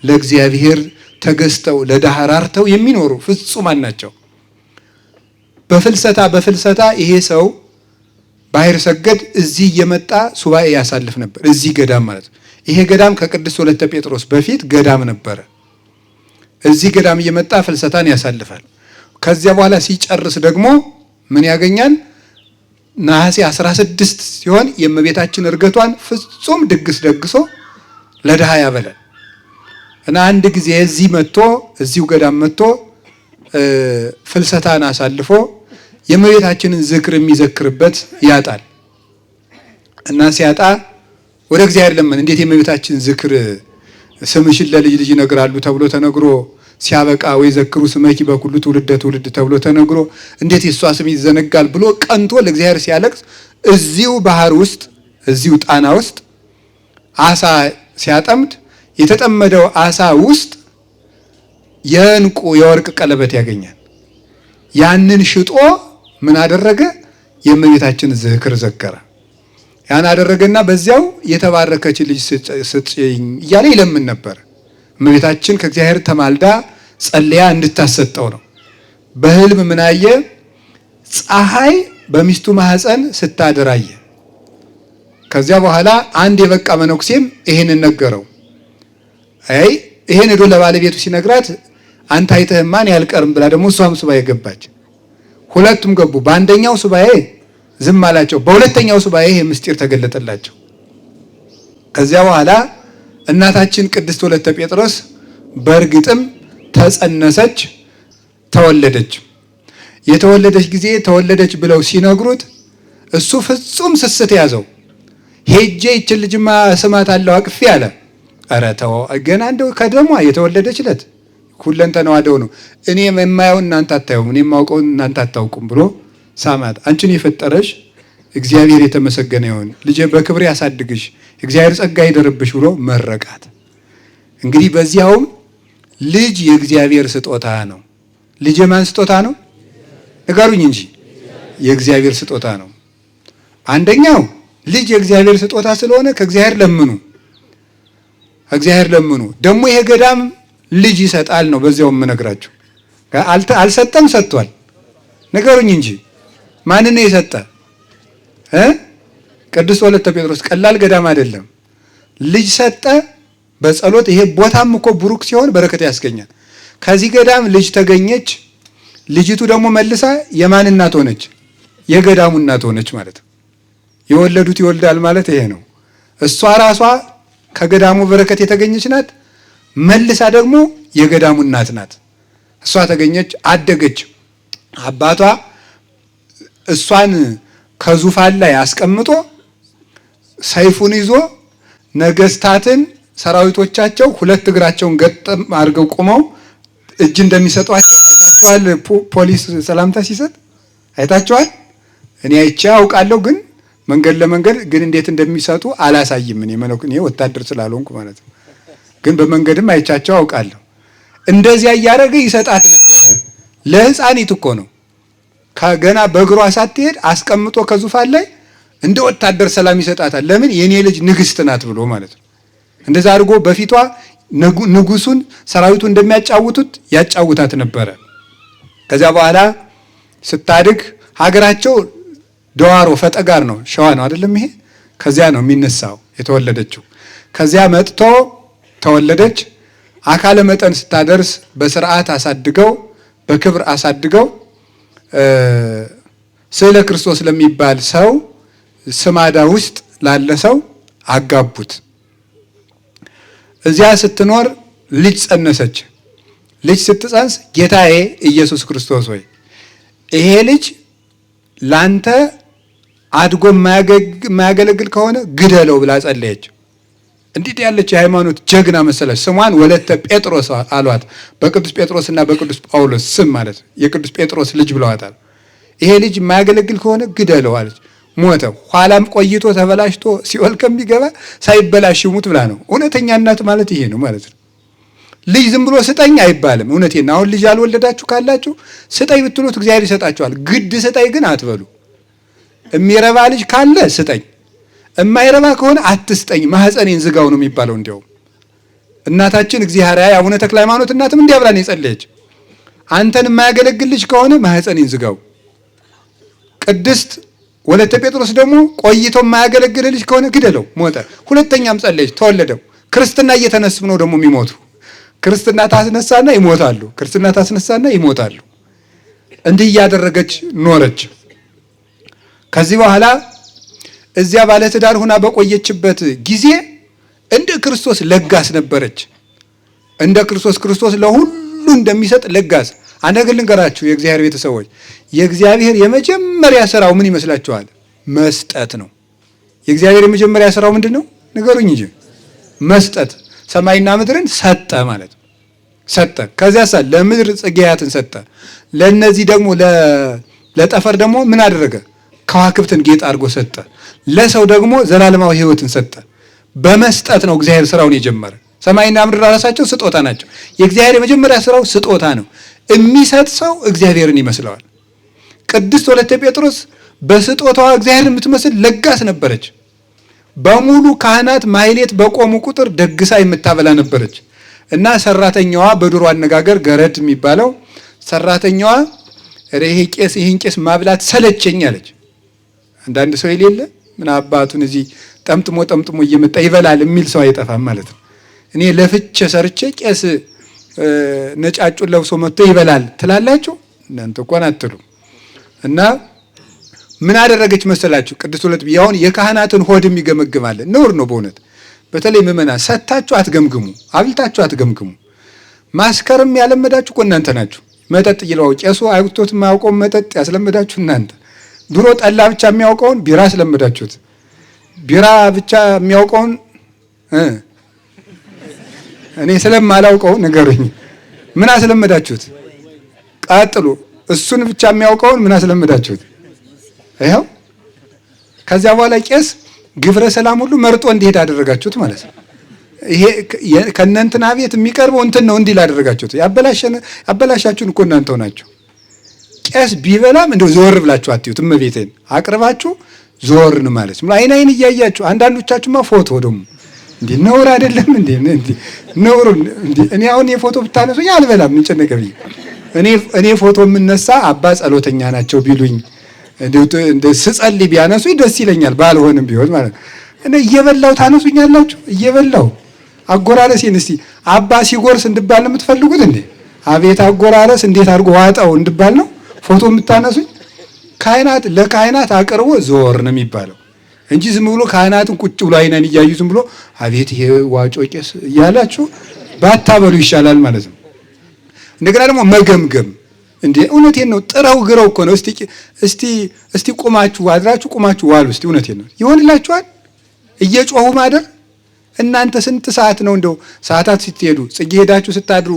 ለእግዚአብሔር ተገዝተው ለድሃ ራርተው የሚኖሩ ፍጹማን ናቸው። በፍልሰታ ይሄ ሰው ባህር ሰገድ እዚህ እየመጣ ሱባኤ ያሳልፍ ነበር። እዚህ ገዳም ማለት ነው። ይሄ ገዳም ከቅድስት ወለተ ጴጥሮስ በፊት ገዳም ነበረ። እዚህ ገዳም እየመጣ ፍልሰታን ያሳልፋል። ከዚያ በኋላ ሲጨርስ ደግሞ ምን ያገኛል? ነሐሴ 16 ሲሆን የእመቤታችን እርገቷን ፍጹም ድግስ ደግሶ ለድሃ ያበላል እና አንድ ጊዜ እዚሁ ገዳም መጥቶ ፍልሰታን አሳልፎ የእመቤታችንን ዝክር የሚዘክርበት ያጣል እና ሲያጣ ወደ እግዚአብሔር ለምን እንዴት የእመቤታችን ዝክር ስምሽን ለልጅ ልጅ ይነግራሉ ተብሎ ተነግሮ ሲያበቃ ወይ ዘክሩ ስመኪ በኩሉ ትውልድ ተብሎ ተነግሮ እንዴት የሷ ስም ይዘነጋል ብሎ ቀንቶ ለእግዚአብሔር ሲያለቅስ እዚሁ ባህር ውስጥ እዚሁ ጣና ውስጥ አሳ ሲያጠምድ የተጠመደው አሳ ውስጥ የዕንቁ የወርቅ ቀለበት ያገኛል። ያንን ሽጦ ምን አደረገ? የእመቤታችን ዝክር ዘከረ። ያን አደረገና በዚያው የተባረከች ልጅ ስጭኝ እያለ ይለምን ነበር። እመቤታችን ከእግዚአብሔር ተማልዳ ጸልያ እንድታሰጠው ነው። በህልም ምን አየ? ፀሐይ በሚስቱ ማህፀን ስታድር አየ። ከዚያ በኋላ አንድ የበቃ መነኩሴም ይሄንን ነገረው። ይሄን ሄዶ ለባለቤቱ ሲነግራት አንተ አይተህማን ያልቀርም ብላ ደግሞ እሷም ሱባኤ ገባች። ሁለቱም ገቡ። በአንደኛው ሱባኤ ዝም አላቸው፣ በሁለተኛው ሱባኤ ይሄ ምስጢር ተገለጠላቸው። ከዚያ በኋላ እናታችን ቅድስት ወለተ ጴጥሮስ በእርግጥም ተጸነሰች፣ ተወለደች። የተወለደች ጊዜ ተወለደች ብለው ሲነግሩት እሱ ፍጹም ስስት ያዘው። ሄጄ ይችን ልጅማ ስማት አለው አቅፌ አለ። ኧረ ተው ገና እንደው ከደሟ የተወለደች ዕለት ሁለንተናዋ ደው ነው። እኔ የማየውን እናንተ አታዩም፣ እኔ የማውቀውን እናንተ አታውቁም ብሎ ሳማት። አንቺን የፈጠረሽ እግዚአብሔር የተመሰገነ ይሁን፣ ልጄ በክብር ያሳድግሽ፣ እግዚአብሔር ጸጋ ይደርብሽ ብሎ መረቃት። እንግዲህ በዚያውም ልጅ የእግዚአብሔር ስጦታ ነው። ልጅ የማን ስጦታ ነው? ንገሩኝ እንጂ። የእግዚአብሔር ስጦታ ነው። አንደኛው ልጅ የእግዚአብሔር ስጦታ ስለሆነ ከእግዚአብሔር ለምኑ፣ እግዚአብሔር ለምኑ። ደግሞ ይሄ ገዳም ልጅ ይሰጣል ነው። በዚያው የምነግራችሁ አልሰጠም፣ ሰጥቷል። ንገሩኝ እንጂ ማንን ነው የሰጠ? ቅዱስ ወለተ ጴጥሮስ ቀላል ገዳም አይደለም። ልጅ ሰጠ በጸሎት። ይሄ ቦታም እኮ ብሩክ ሲሆን በረከት ያስገኛል። ከዚህ ገዳም ልጅ ተገኘች። ልጅቱ ደግሞ መልሳ የማን እናት ሆነች? የገዳሙ እናት ሆነች ማለት ነው። የወለዱት ይወልዳል ማለት ይሄ ነው። እሷ ራሷ ከገዳሙ በረከት የተገኘች ናት። መልሳ ደግሞ የገዳሙ እናት ናት። እሷ ተገኘች፣ አደገች። አባቷ እሷን ከዙፋን ላይ አስቀምጦ ሰይፉን ይዞ ነገስታትን ሰራዊቶቻቸው ሁለት እግራቸውን ገጠም አድርገው ቆመው እጅ እንደሚሰጧቸው አይታችኋል። ፖሊስ ሰላምታ ሲሰጥ አይታችኋል። እኔ አይቼ አውቃለሁ፣ ግን መንገድ ለመንገድ ግን እንዴት እንደሚሰጡ አላሳይም። እኔ ወታደር ስላልሆንኩ ማለት ነው። ግን በመንገድም አይቻቸው አውቃለሁ። እንደዚያ እያደረገ ይሰጣት ነበረ። ለሕፃኒት እኮ ነው። ከገና በእግሯ ሳትሄድ አስቀምጦ ከዙፋን ላይ እንደ ወታደር ሰላም ይሰጣታል። ለምን? የኔ ልጅ ንግስት ናት ብሎ ማለት ነው። እንደዛ አድርጎ በፊቷ ንጉሱን ሰራዊቱ እንደሚያጫውቱት ያጫውታት ነበረ። ከዚያ በኋላ ስታድግ ሀገራቸው ደዋሮ ፈጠጋር ነው፣ ሸዋ ነው አይደለም? ይሄ ከዚያ ነው የሚነሳው የተወለደችው። ከዚያ መጥቶ ተወለደች። አካለ መጠን ስታደርስ በስርዓት አሳድገው በክብር አሳድገው ስዕለ ክርስቶስ ለሚባል ሰው ስማዳ ውስጥ ላለ ሰው አጋቡት። እዚያ ስትኖር ልጅ ጸነሰች። ልጅ ስትጸንስ ጌታዬ ኢየሱስ ክርስቶስ ሆይ ይሄ ልጅ ላንተ አድጎ የማያገለግል ከሆነ ግደለው ብላ ጸለየች። እንዴት ያለች የሃይማኖት ጀግና መሰለች። ስሟን ወለተ ጴጥሮስ አሏት። በቅዱስ ጴጥሮስና በቅዱስ ጳውሎስ ስም ማለት የቅዱስ ጴጥሮስ ልጅ ብለዋታል። ይሄ ልጅ የማያገለግል ከሆነ ግደለው አለች። ሞተ። ኋላም ቆይቶ ተበላሽቶ ሲኦል ከሚገባ ሳይበላሽ ይሙት ብላ ነው። እውነተኛ እናት ማለት ይሄ ነው ማለት ነው። ልጅ ዝም ብሎ ስጠኝ አይባልም። እውነቴን አሁን ልጅ አልወለዳችሁ ካላችሁ ስጠኝ ብትሉት እግዚአብሔር ይሰጣችኋል። ግድ ስጠኝ ግን አትበሉ። የሚረባ ልጅ ካለ ስጠኝ፣ የማይረባ ከሆነ አትስጠኝ፣ ማህፀኔን ዝጋው ነው የሚባለው። እንዲያውም እናታችን እግዚአብሔር አቡነ ተክለ ሃይማኖት እናትም እንዲህ ብላ ነው የጸለየች። አንተን የማያገለግል ልጅ ከሆነ ማህፀኔን ዝጋው። ቅድስት ወለተ ጴጥሮስ ደግሞ ቆይቶ የማያገለግል ልጅ ከሆነ ግደለው፣ ሞተ። ሁለተኛም ጸለየች፣ ተወለደው። ክርስትና እየተነሱ ነው ደግሞ የሚሞቱ። ክርስትና ታስነሳና ይሞታሉ፣ ክርስትና ታስነሳና ይሞታሉ። እንዲህ እያደረገች ኖረች። ከዚህ በኋላ እዚያ ባለትዳር ሆና በቆየችበት ጊዜ እንደ ክርስቶስ ለጋስ ነበረች። እንደ ክርስቶስ ለሁሉ እንደሚሰጥ ለጋስ። አንድ ነገር ልንገራችሁ የእግዚአብሔር ቤተሰቦች፣ የእግዚአብሔር የመጀመሪያ ስራው ምን ይመስላችኋል? መስጠት ነው። የእግዚአብሔር የመጀመሪያ ስራው ምንድን ነው? ንገሩኝ እንጂ። መስጠት። ሰማይና ምድርን ሰጠ ማለት ነው። ሰጠ። ከዚያሳ ለምድር ጽጌያትን ሰጠ። ለነዚህ ደግሞ ለጠፈር ደግሞ ምን አደረገ? ከዋክብትን ጌጥ አድርጎ ሰጠ። ለሰው ደግሞ ዘላለማዊ ሕይወትን ሰጠ። በመስጠት ነው እግዚአብሔር ስራውን የጀመረ። ሰማይና ምድር ራሳቸው ስጦታ ናቸው። የእግዚአብሔር የመጀመሪያ ስራው ስጦታ ነው። የሚሰጥ ሰው እግዚአብሔርን ይመስለዋል። ቅድስት ወለተ ጴጥሮስ በስጦታዋ እግዚአብሔርን የምትመስል ለጋስ ነበረች። በሙሉ ካህናት ማህሌት በቆሙ ቁጥር ደግሳ የምታበላ ነበረች። እና ሰራተኛዋ በድሮ አነጋገር ገረድ የሚባለው ሰራተኛዋ ይሄ ቄስ ይህን ቄስ ማብላት ሰለቸኝ አለች። አንዳንድ ሰው የሌለ ምን አባቱን እዚህ ጠምጥሞ እየመጣ ይበላል የሚል ሰው አይጠፋም ማለት ነው። እኔ ለፍቼ ሰርቼ ቄስ ነጫጩን ለብሶ መጥቶ ይበላል ትላላችሁ እናንተ እንኳን አትሉ። እና ምን አደረገች መሰላችሁ? ቅድስት ወለተ ያውን የካህናትን ሆድም ይገመግማል። ነውር ነው በእውነት። በተለይ ምእመናን ሰታችሁ አትገምግሙ፣ አብልታችሁ አትገምግሙ። ማስከርም ያለመዳችሁ እኮ እናንተ ናችሁ። መጠጥ ይለው ቄሱ አይውቶት የማያውቀው መጠጥ ያስለመዳችሁ እናንተ። ድሮ ጠላ ብቻ የሚያውቀውን ቢራ አስለመዳችሁት። ቢራ ብቻ የሚያውቀውን እኔ ስለማላውቀው ንገሩኝ፣ ምን አስለመዳችሁት? ቀጥሉ። እሱን ብቻ የሚያውቀውን ምን አስለመዳችሁት? ይኸው ከዚያ በኋላ ቄስ ግብረ ሰላም ሁሉ መርጦ እንዲሄድ አደረጋችሁት ማለት ነው። ይሄ ከእናንተና ቤት የሚቀርበው እንትን ነው እንዲል አደረጋችሁት። ያበላሻችሁን እኮ እናንተው ናችሁ። ቄስ ቢበላም እንደው ዞር ብላችሁ አትዩት። እመቤቴን አቅርባችሁ ዞርን ማለት ነው። አይን እያያችሁ አንዳንዶቻችሁማ ፎቶ ደግሞ እንዴ ነውር አይደለም እንዴ? ነውር እንዴ? እኔ አሁን የፎቶ ብታነሱ አልበላም እንጨነቀብኝ። እኔ ፎቶ የምነሳ አባ ጸሎተኛ ናቸው ቢሉኝ እንደ ስጸልይ ቢያነሱ ደስ ይለኛል፣ ባልሆንም ቢሆን ማለት ነው። እኔ እየበላው ታነሱኛላችሁ። እየበላው አጎራረሴን እስቲ አባ ሲጎርስ እንድባል የምትፈልጉት እንዴ? አቤት አጎራረስ እንዴት አድርጎ ዋጣው እንድባል ነው ፎቶ የምታነሱኝ? ካህናት ለካህናት አቅርቦ ዞር ነው የሚባለው እንጂ ዝም ብሎ ካህናትን ቁጭ ብሎ አይነን እያዩ ዝም ብሎ አቤት ይሄ ዋጮ ቄስ እያላችሁ ባታበሉ ይሻላል ማለት ነው። እንደገና ደግሞ መገምገም እንዴ እውነቴን ነው። ጥረው ግረው እኮ ነው። እስቲ ቁማችሁ አድራችሁ ቁማችሁ ዋሉ። እስቲ እውነቴን ነው ይሆንላችኋል። እየጮሁ ማደር እናንተ ስንት ሰዓት ነው እንደው ሰዓታት ስትሄዱ ጽጌ ሄዳችሁ ስታድሩ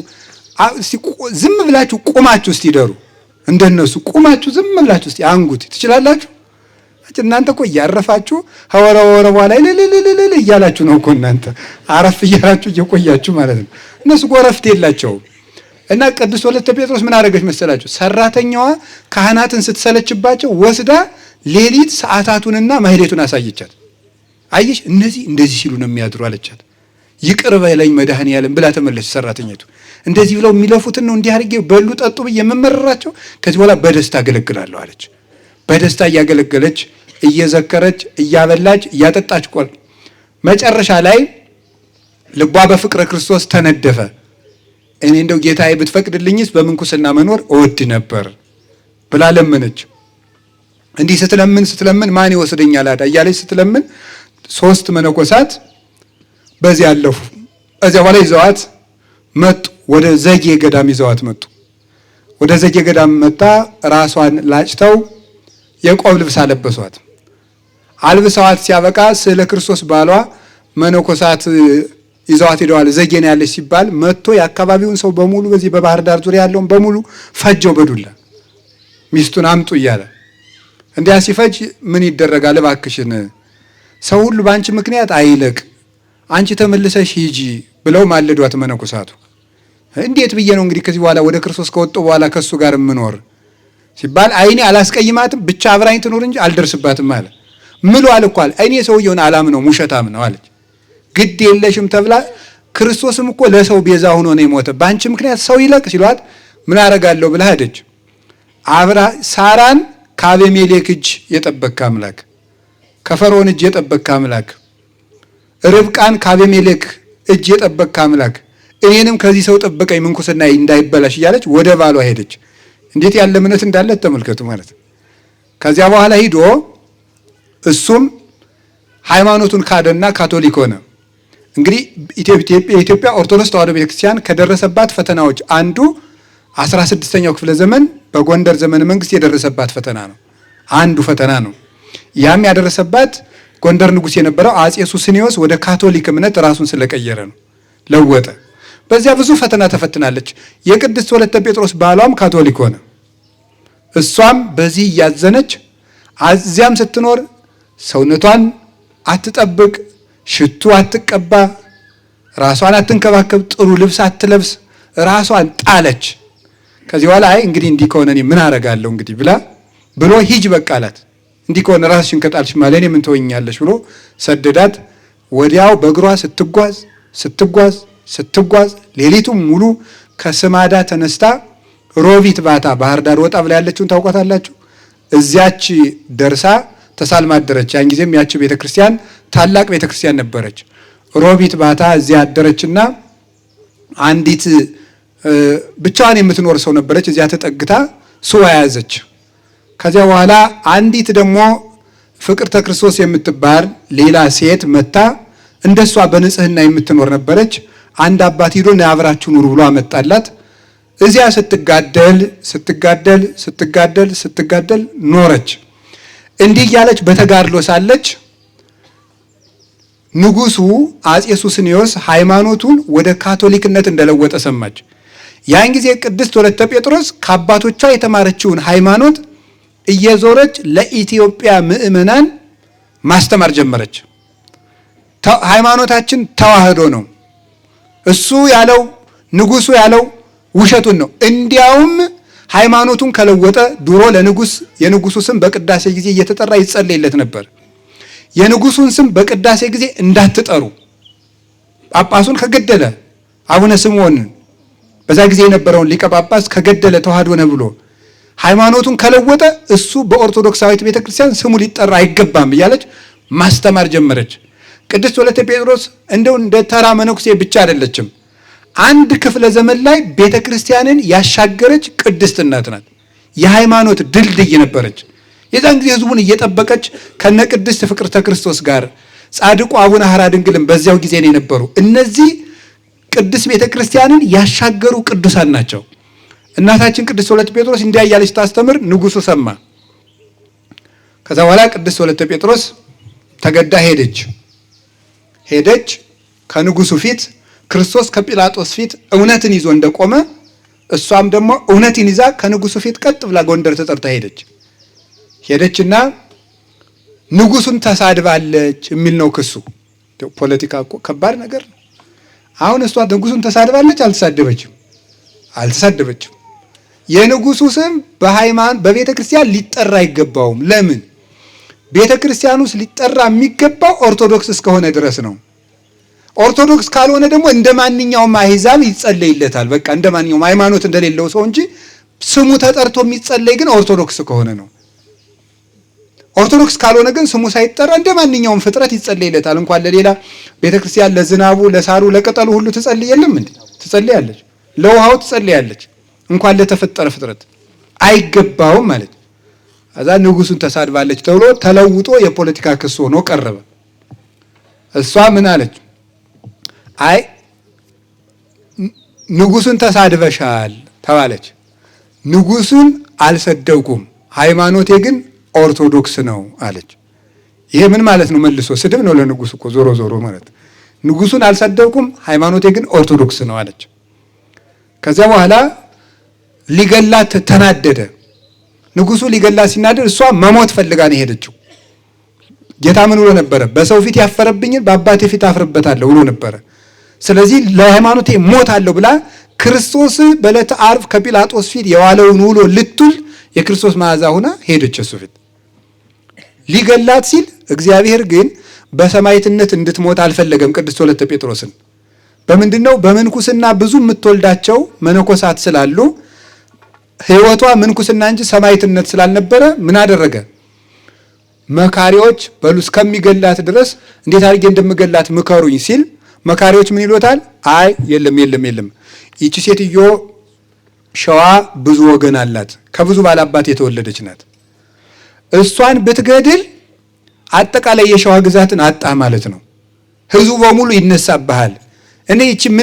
እስቲ ዝም ብላችሁ ቁማችሁ እስቲ ደሩ እንደነሱ ቁማችሁ ዝም ብላችሁ እስቲ አንጉት ትችላላችሁ? እናንተ እኮ እያረፋችሁ ሐወረ በኋላ ለለለለ እያላችሁ ነው እኮ እናንተ አረፍ እያላችሁ እየቆያችሁ ማለት ነው። እነሱ ጎረፍት የላቸውም። እና ቅዱስ ወለተ ጴጥሮስ ምን አደረገች መሰላችሁ? ሰራተኛዋ ካህናትን ስትሰለችባቸው ወስዳ ሌሊት ሰዓታቱንና ማህሌቱን አሳየቻት። አየሽ እነዚህ እንደዚህ ሲሉ ነው የሚያድሩ አለቻት። ይቅር በለኝ መድኃኔዓለም ብላ ተመለሰች ሰራተኛቱ። እንደዚህ ብለው የሚለፉትን ነው እንዲህ አድርጌ በሉ ጠጡ ብዬ የምመረራቸው ከዚህ በኋላ በደስታ አገለግላለሁ አለች። በደስታ እያገለገለች እየዘከረች እያበላች እያጠጣች ቆል መጨረሻ ላይ ልቧ በፍቅረ ክርስቶስ ተነደፈ። እኔ እንደው ጌታዬ ብትፈቅድልኝስ በምንኩስና መኖር እወድ ነበር ብላ ለመነች። እንዲህ ስትለምን ማን ይወስደኛል አዳ እያለች ስትለምን 3 መነኮሳት በዚህ ያለፉ። እዚያ በኋላ ይዘዋት መጡ። ወደ ዘጌ ገዳም ይዘዋት መጡ። ወደ ዘጌ ገዳም መጣ። ራሷን ላጭተው የቆብ ልብስ አለበሷት። አልብሰዋት ሲያበቃ ስለ ክርስቶስ ባሏ መነኮሳት ይዘዋት ሄደዋል። ዘጌ ነው ያለች ሲባል መጥቶ የአካባቢውን ሰው በሙሉ በዚህ በባህር ዳር ዙሪያ ያለውን በሙሉ ፈጀው በዱላ ሚስቱን አምጡ እያለ። እንዲያ ሲፈጅ ምን ይደረጋል እባክሽን ሰው ሁሉ በአንቺ ምክንያት አይለቅ፣ አንቺ ተመልሰሽ ሂጂ ብለው ማለዷት መነኮሳቱ። እንዴት ብዬ ነው እንግዲህ ከዚህ በኋላ ወደ ክርስቶስ ከወጡ በኋላ ከሱ ጋር የምኖር ሲባል አይኔ አላስቀይማትም ብቻ አብራኝ ትኖር እንጂ አልደርስባትም አለ። ምሉ አልኳል አይኔ ሰውየውን አላምነው ውሸታም ነው አለች። ግድ የለሽም ተብላ ክርስቶስም እኮ ለሰው ቤዛ ሆኖ ነው የሞተ፣ በአንቺ ምክንያት ሰው ይለቅ ሲሏት ምን አረጋለሁ ብላ ሄደች። አብራ ሳራን ከአቤሜሌክ እጅ የጠበቅክ አምላክ፣ ከፈርዖን እጅ የጠበቅክ አምላክ፣ ርብቃን ከአቤሜሌክ እጅ የጠበቅክ አምላክ እኔንም ከዚህ ሰው ጠበቀኝ ምንኩስና እንዳይበላሽ እያለች ወደ ባሏ ሄደች። እንዴት ያለ እምነት እንዳለ ተመልከቱ ማለት ነው። ከዚያ በኋላ ሂዶ እሱም ሃይማኖቱን ካደና ካቶሊክ ሆነ። እንግዲህ የኢትዮጵያ ኦርቶዶክስ ተዋሕዶ ቤተክርስቲያን ከደረሰባት ፈተናዎች አንዱ 16ኛው ክፍለ ዘመን በጎንደር ዘመነ መንግስት የደረሰባት ፈተና ነው። አንዱ ፈተና ነው። ያም ያደረሰባት ጎንደር ንጉስ የነበረው አጼ ሱስንዮስ ወደ ካቶሊክ እምነት ራሱን ስለቀየረ ነው፣ ለወጠ። በዚያ ብዙ ፈተና ተፈትናለች። የቅድስት ወለተ ጴጥሮስ ባሏም ካቶሊክ ሆነ። እሷም በዚህ እያዘነች እዚያም ስትኖር ሰውነቷን አትጠብቅ፣ ሽቱ አትቀባ፣ ራሷን አትንከባከብ፣ ጥሩ ልብስ አትለብስ፣ ራሷን ጣለች። ከዚህ በኋላ አይ እንግዲህ እንዲህ ከሆነ እኔ ምን አረጋለሁ እንግዲህ ብሎ ሂጅ በቃ አላት። እንዲህ ከሆነ ራስሽን ከጣልሽ ማለት እኔ ምን ትሆኛለሽ ብሎ ሰደዳት። ወዲያው በእግሯ ስትጓዝ ሌሊቱም ሙሉ ከስማዳ ተነስታ ሮቢት ባታ ባህር ዳር ወጣ ብላ ያለችውን ታውቋታላችሁ። እዚያች ደርሳ ተሳልማ አደረች። ያን ጊዜም ያቺ ቤተክርስቲያን ታላቅ ቤተክርስቲያን ነበረች። ሮቢት ባታ እዚያ አደረችና አንዲት ብቻዋን የምትኖር ሰው ነበረች። እዚያ ተጠግታ ሱባ ያዘች። ከዚያ በኋላ አንዲት ደግሞ ፍቅርተ ክርስቶስ የምትባል ሌላ ሴት መታ እንደሷ በንጽህና የምትኖር ነበረች። አንድ አባት ሂዶ ነይ አብራችሁ ኑሩ ብሎ አመጣላት። እዚያ ስትጋደል ኖረች። እንዲህ እያለች በተጋድሎ ሳለች ንጉሱ አጼ ሱስንዮስ ሃይማኖቱን ወደ ካቶሊክነት እንደለወጠ ሰማች። ያን ጊዜ ቅድስት ወለተ ጴጥሮስ ከአባቶቿ የተማረችውን ሃይማኖት እየዞረች ለኢትዮጵያ ምእመናን ማስተማር ጀመረች። ሃይማኖታችን ተዋህዶ ነው፣ እሱ ያለው ንጉሱ ያለው ውሸቱን ነው። እንዲያውም ሃይማኖቱን ከለወጠ ድሮ የንጉሱ ስም በቅዳሴ ጊዜ እየተጠራ ይጸለይለት ነበር። የንጉሱን ስም በቅዳሴ ጊዜ እንዳትጠሩ፣ ጳጳሱን ከገደለ አቡነ ስምዖንን በዛ ጊዜ የነበረውን ሊቀ ጳጳስ ከገደለ ተዋህዶ ነው ብሎ ሃይማኖቱን ከለወጠ እሱ በኦርቶዶክሳዊት ቤተክርስቲያን ስሙ ሊጠራ አይገባም እያለች ማስተማር ጀመረች። ቅድስት ወለተ ጴጥሮስ እንደው እንደ ተራ መነኩሴ ብቻ አይደለችም። አንድ ክፍለ ዘመን ላይ ቤተክርስቲያንን ያሻገረች ቅድስት እናት ናት። የሃይማኖት ድልድይ ነበረች። የዛን ጊዜ ህዝቡን እየጠበቀች ከነ ቅድስት ፍቅርተ ክርስቶስ ጋር ጻድቁ አቡነ ሐራ ድንግልም በዚያው ጊዜ ነው የነበሩ። እነዚህ ቅድስት ቤተክርስቲያንን ያሻገሩ ቅዱሳን ናቸው። እናታችን ቅድስት ወለተ ጴጥሮስ እንዲያ እያለች ታስተምር፣ ንጉሱ ሰማ። ከዛ በኋላ ቅድስት ወለተ ጴጥሮስ ተገዳ ሄደች ከንጉሱ ፊት ክርስቶስ ከጲላጦስ ፊት እውነትን ይዞ እንደቆመ እሷም ደግሞ እውነትን ይዛ ከንጉሱ ፊት ቀጥ ብላ ጎንደር ተጠርታ ሄደችና ንጉሱን ተሳድባለች የሚል ነው ክሱ። ፖለቲካ እኮ ከባድ ነገር ነው። አሁን እሷ ንጉሱን ተሳድባለች? አልተሳደበችም። የንጉሱ ስም በቤተ ክርስቲያን ሊጠራ አይገባውም። ለምን? ቤተ ክርስቲያን ውስጥ ሊጠራ የሚገባው ኦርቶዶክስ እስከሆነ ድረስ ነው። ኦርቶዶክስ ካልሆነ ደግሞ እንደ ማንኛውም አሕዛብ ይጸለይለታል። በቃ እንደ ማንኛውም ሃይማኖት እንደሌለው ሰው እንጂ ስሙ ተጠርቶ የሚጸለይ ግን ኦርቶዶክስ ከሆነ ነው። ኦርቶዶክስ ካልሆነ ግን ስሙ ሳይጠራ እንደ ማንኛውም ፍጥረት ይጸለይለታል። እንኳን ለሌላ ቤተክርስቲያን ለዝናቡ፣ ለሳሩ፣ ለቅጠሉ ሁሉ ትጸልይ የለም እንዴ? ትጸልያለች። ለውሃው ትጸልያለች። እንኳን ለተፈጠረ ፍጥረት አይገባውም ማለት። እዛ ንጉሱን ተሳድባለች ተብሎ ተለውጦ የፖለቲካ ክስ ሆኖ ቀረበ። እሷ ምን አለች? አይ ንጉሱን ተሳድበሻል ተባለች። ንጉሱን አልሰደብኩም፣ ሃይማኖቴ ግን ኦርቶዶክስ ነው አለች። ይሄ ምን ማለት ነው? መልሶ ስድብ ነው ለንጉሱ እኮ ዞሮ ማለት። ንጉሱን አልሰደብኩም፣ ሃይማኖቴ ግን ኦርቶዶክስ ነው አለች። ከዚያ በኋላ ሊገላት ተናደደ። ንጉሱ ሊገላት ሲናደድ እሷ መሞት ፈልጋ ነው ሄደችው። ጌታ ምን ብሎ ነበረ? በሰው ፊት ያፈረብኝን በአባቴ ፊት አፍርበታለሁ ብሎ ነበረ። ስለዚህ ለሃይማኖቴ ሞታለሁ ብላ ክርስቶስ በዕለተ ዓርብ ከጲላጦስ ፊት የዋለውን ውሎ ልትውል የክርስቶስ መዓዛ ሆና ሄደች እሱ ፊት። ሊገላት ሲል እግዚአብሔር ግን በሰማዕትነት እንድትሞት አልፈለገም ቅድስት ወለተ ጴጥሮስን። በምንድነው? በምንኩስና ብዙ የምትወልዳቸው መነኮሳት ስላሉ ሕይወቷ ምንኩስና እንጂ ሰማዕትነት ስላልነበረ ምን አደረገ? መካሪዎች በሉ እስከሚገላት ድረስ እንዴት አድርጌ እንደምገላት ምከሩኝ ሲል መካሪዎች ምን ይሎታል? አይ የለም ይቺ ሴትዮ ሸዋ ብዙ ወገን አላት፣ ከብዙ ባላባት የተወለደች ናት። እሷን ብትገድል አጠቃላይ የሸዋ ግዛትን አጣ ማለት ነው። ህዝቡ በሙሉ ይነሳብሃል። እኔ ይቺም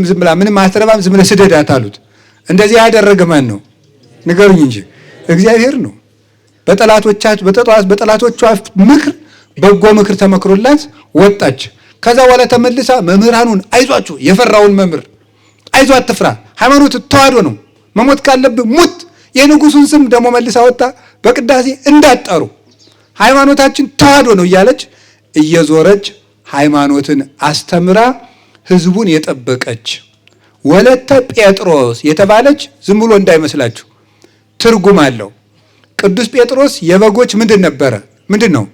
ዝም ብላ ምንም አትረባም፣ ዝም ብለህ ስደዳት አሉት። እንደዚህ ያደረገ ማን ነው? ንገሩኝ እንጂ እግዚአብሔር ነው። በጠላቶቿ ምክር በጎ ምክር ተመክሮላት ወጣች። ከዛ በኋላ ተመልሳ መምህራኑን አይዟችሁ፣ የፈራውን መምህር አይዞህ አትፍራ፣ ሃይማኖት ተዋህዶ ነው፣ መሞት ካለብህ ሙት። የንጉሱን ስም ደግሞ መልሳ ወጣ በቅዳሴ እንዳጠሩ ሃይማኖታችን ተዋህዶ ነው እያለች እየዞረች ሃይማኖትን አስተምራ ህዝቡን የጠበቀች ወለተ ጴጥሮስ የተባለች ዝም ብሎ እንዳይመስላችሁ ትርጉም አለው። ቅዱስ ጴጥሮስ የበጎች ምንድን ነው?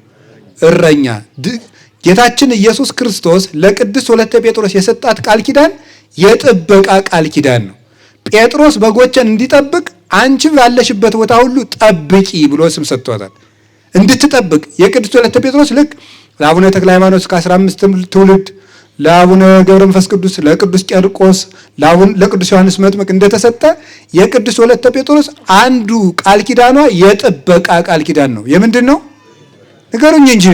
እረኛ። ጌታችን ኢየሱስ ክርስቶስ ለቅዱስ ወለተ ጴጥሮስ የሰጣት ቃል ኪዳን የጥበቃ ቃል ኪዳን ነው። ጴጥሮስ በጎችን እንዲጠብቅ አንቺ ባለሽበት ቦታ ሁሉ ጠብቂ ብሎ ስም ሰጥቷታል። እንድትጠብቅ የቅዱስ ወለተ ጴጥሮስ ልክ ለአቡነ ተክለ ሃይማኖት እስከ 15 ትውልድ፣ ለአቡነ ገብረ መንፈስ ቅዱስ፣ ለቅዱስ ቄርቆስ፣ ለቅዱስ ዮሐንስ መጥምቅ እንደተሰጠ የቅዱስ ወለተ ጴጥሮስ አንዱ ቃል ኪዳኗ የጥበቃ ቃል ኪዳን ነው። የምንድን ነው? ንገሩኝ እንጂ።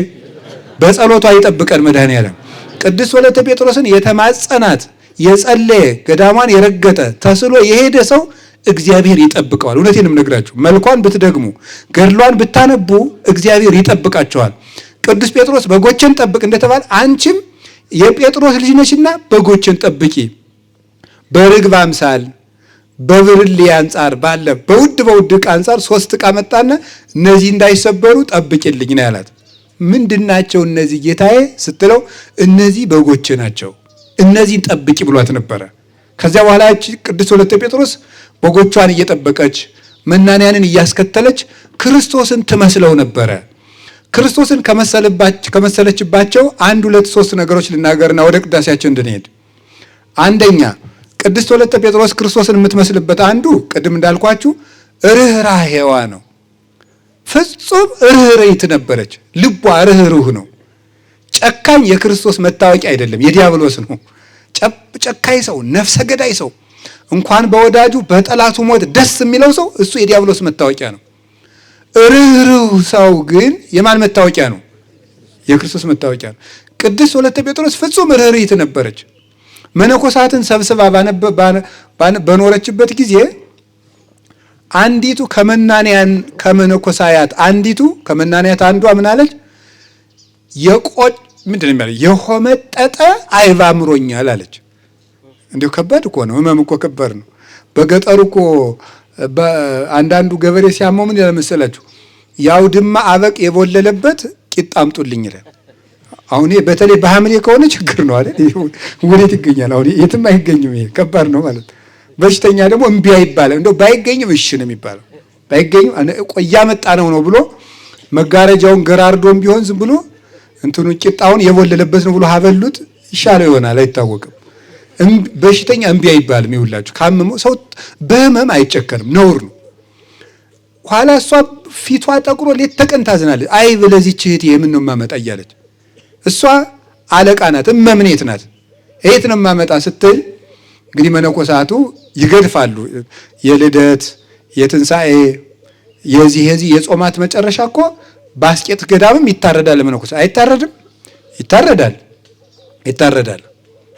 በጸሎቷ ይጠብቀን መድኃኔዓለም። ቅዱስ ወለተ ጴጥሮስን የተማጸናት የጸለየ ገዳሟን የረገጠ ተስሎ የሄደ ሰው እግዚአብሔር ይጠብቀዋል። እውነቴንም ነግራችሁ መልኳን ብትደግሙ ገድሏን ብታነቡ እግዚአብሔር ይጠብቃቸዋል። ቅዱስ ጴጥሮስ በጎችን ጠብቅ እንደተባለ አንቺም የጴጥሮስ ልጅ ነሽና በጎችን ጠብቂ። በርግብ አምሳል በብርሌ አንጻር ባለ በውድ ዕቃ አንጻር 3 ዕቃ መጣና እነዚህ እንዳይሰበሩ ጠብቂልኝ ነው ያላት። ምንድናቸው እነዚህ ጌታዬ ስትለው እነዚህ በጎች ናቸው፣ እነዚህን ጠብቂ ብሏት ነበረ። ከዚያ በኋላ ቅዱስ ወለተ ጴጥሮስ በጎቿን እየጠበቀች መናንያንን እያስከተለች ክርስቶስን ትመስለው ነበረ። ክርስቶስን ከመሰለችባቸው 1 2 3 ነገሮች ልናገርና ወደ ቅዳሴያችን እንድንሄድ። አንደኛ ቅዱስ ወለተ ጴጥሮስ ክርስቶስን የምትመስልበት አንዱ ቅድም እንዳልኳችሁ ርኅራኄዋ ነው። ፍጹም ርኅርኅት ነበረች። ልቧ ርኅሩህ ነው። ጨካኝ የክርስቶስ መታወቂያ አይደለም፣ የዲያብሎስ ነው። ጨካኝ ሰው፣ ነፍሰ ገዳይ ሰው እንኳን በወዳጁ በጠላቱ ሞት ደስ የሚለው ሰው እሱ የዲያብሎስ መታወቂያ ነው። ርኅሩህ ሰው ግን የማን መታወቂያ ነው? የክርስቶስ መታወቂያ ነው። ቅድስት ወለተ ጴጥሮስ ፍጹም ርኅሩህት ነበረች። መነኮሳትን ሰብስባ በኖረችበት ጊዜ አንዲቱ ከመነኮሳያት አንዷ ምን አለች? የሆመጠጠ አይብ አምሮኛል አለች። እንዲሁ ከባድ እኮ ነው። ህመም እኮ ከባድ ነው። በገጠሩ እኮ አንዳንዱ ገበሬ ሲያመው ምን ይላል መሰላችሁ? የአውድማ አበቅ የቦለለበት ቂጣ አምጡልኝ ይላል። አሁን በተለይ በሐምሌ ከሆነ ችግር ነው አይደል? ወዴት ይገኛል? አሁን የትም አይገኝም። ይሄ ከባድ ነው ማለት። በሽተኛ ደግሞ እምቢ አይባልም። እንደው ባይገኝም እሺ ነው የሚባለው። ባይገኝም እያመጣ ነው ብሎ መጋረጃውን ገራርዶም ቢሆን ዝም ብሎ እንትኑ ቂጣውን የቦለለበት ነው ብሎ ሀበሉት ይሻለው ይሆናል፣ አይታወቅም። በሽተኛ እምቢ አይባልም። ይውላችሁ ካመመው ሰው በህመም አይጨከንም፣ ነውር ነው። ኋላ እሷ ፊቷ ጠቁሮ ሌት ተቀን ታዝናለች። አይ ለዚህች እህቴ የምን ነው የማመጣ እያለች እሷ አለቃ ናት፣ እመምኔት ናት። እህት ነው የማመጣ ስትል እንግዲህ መነኮሳቱ ይገድፋሉ። የልደት የትንሣኤ የዚህ የጾማት መጨረሻ እኮ ባስቄጥ ገዳምም ይታረዳል። ለመነኮሳት አይታረድም? ይታረዳል።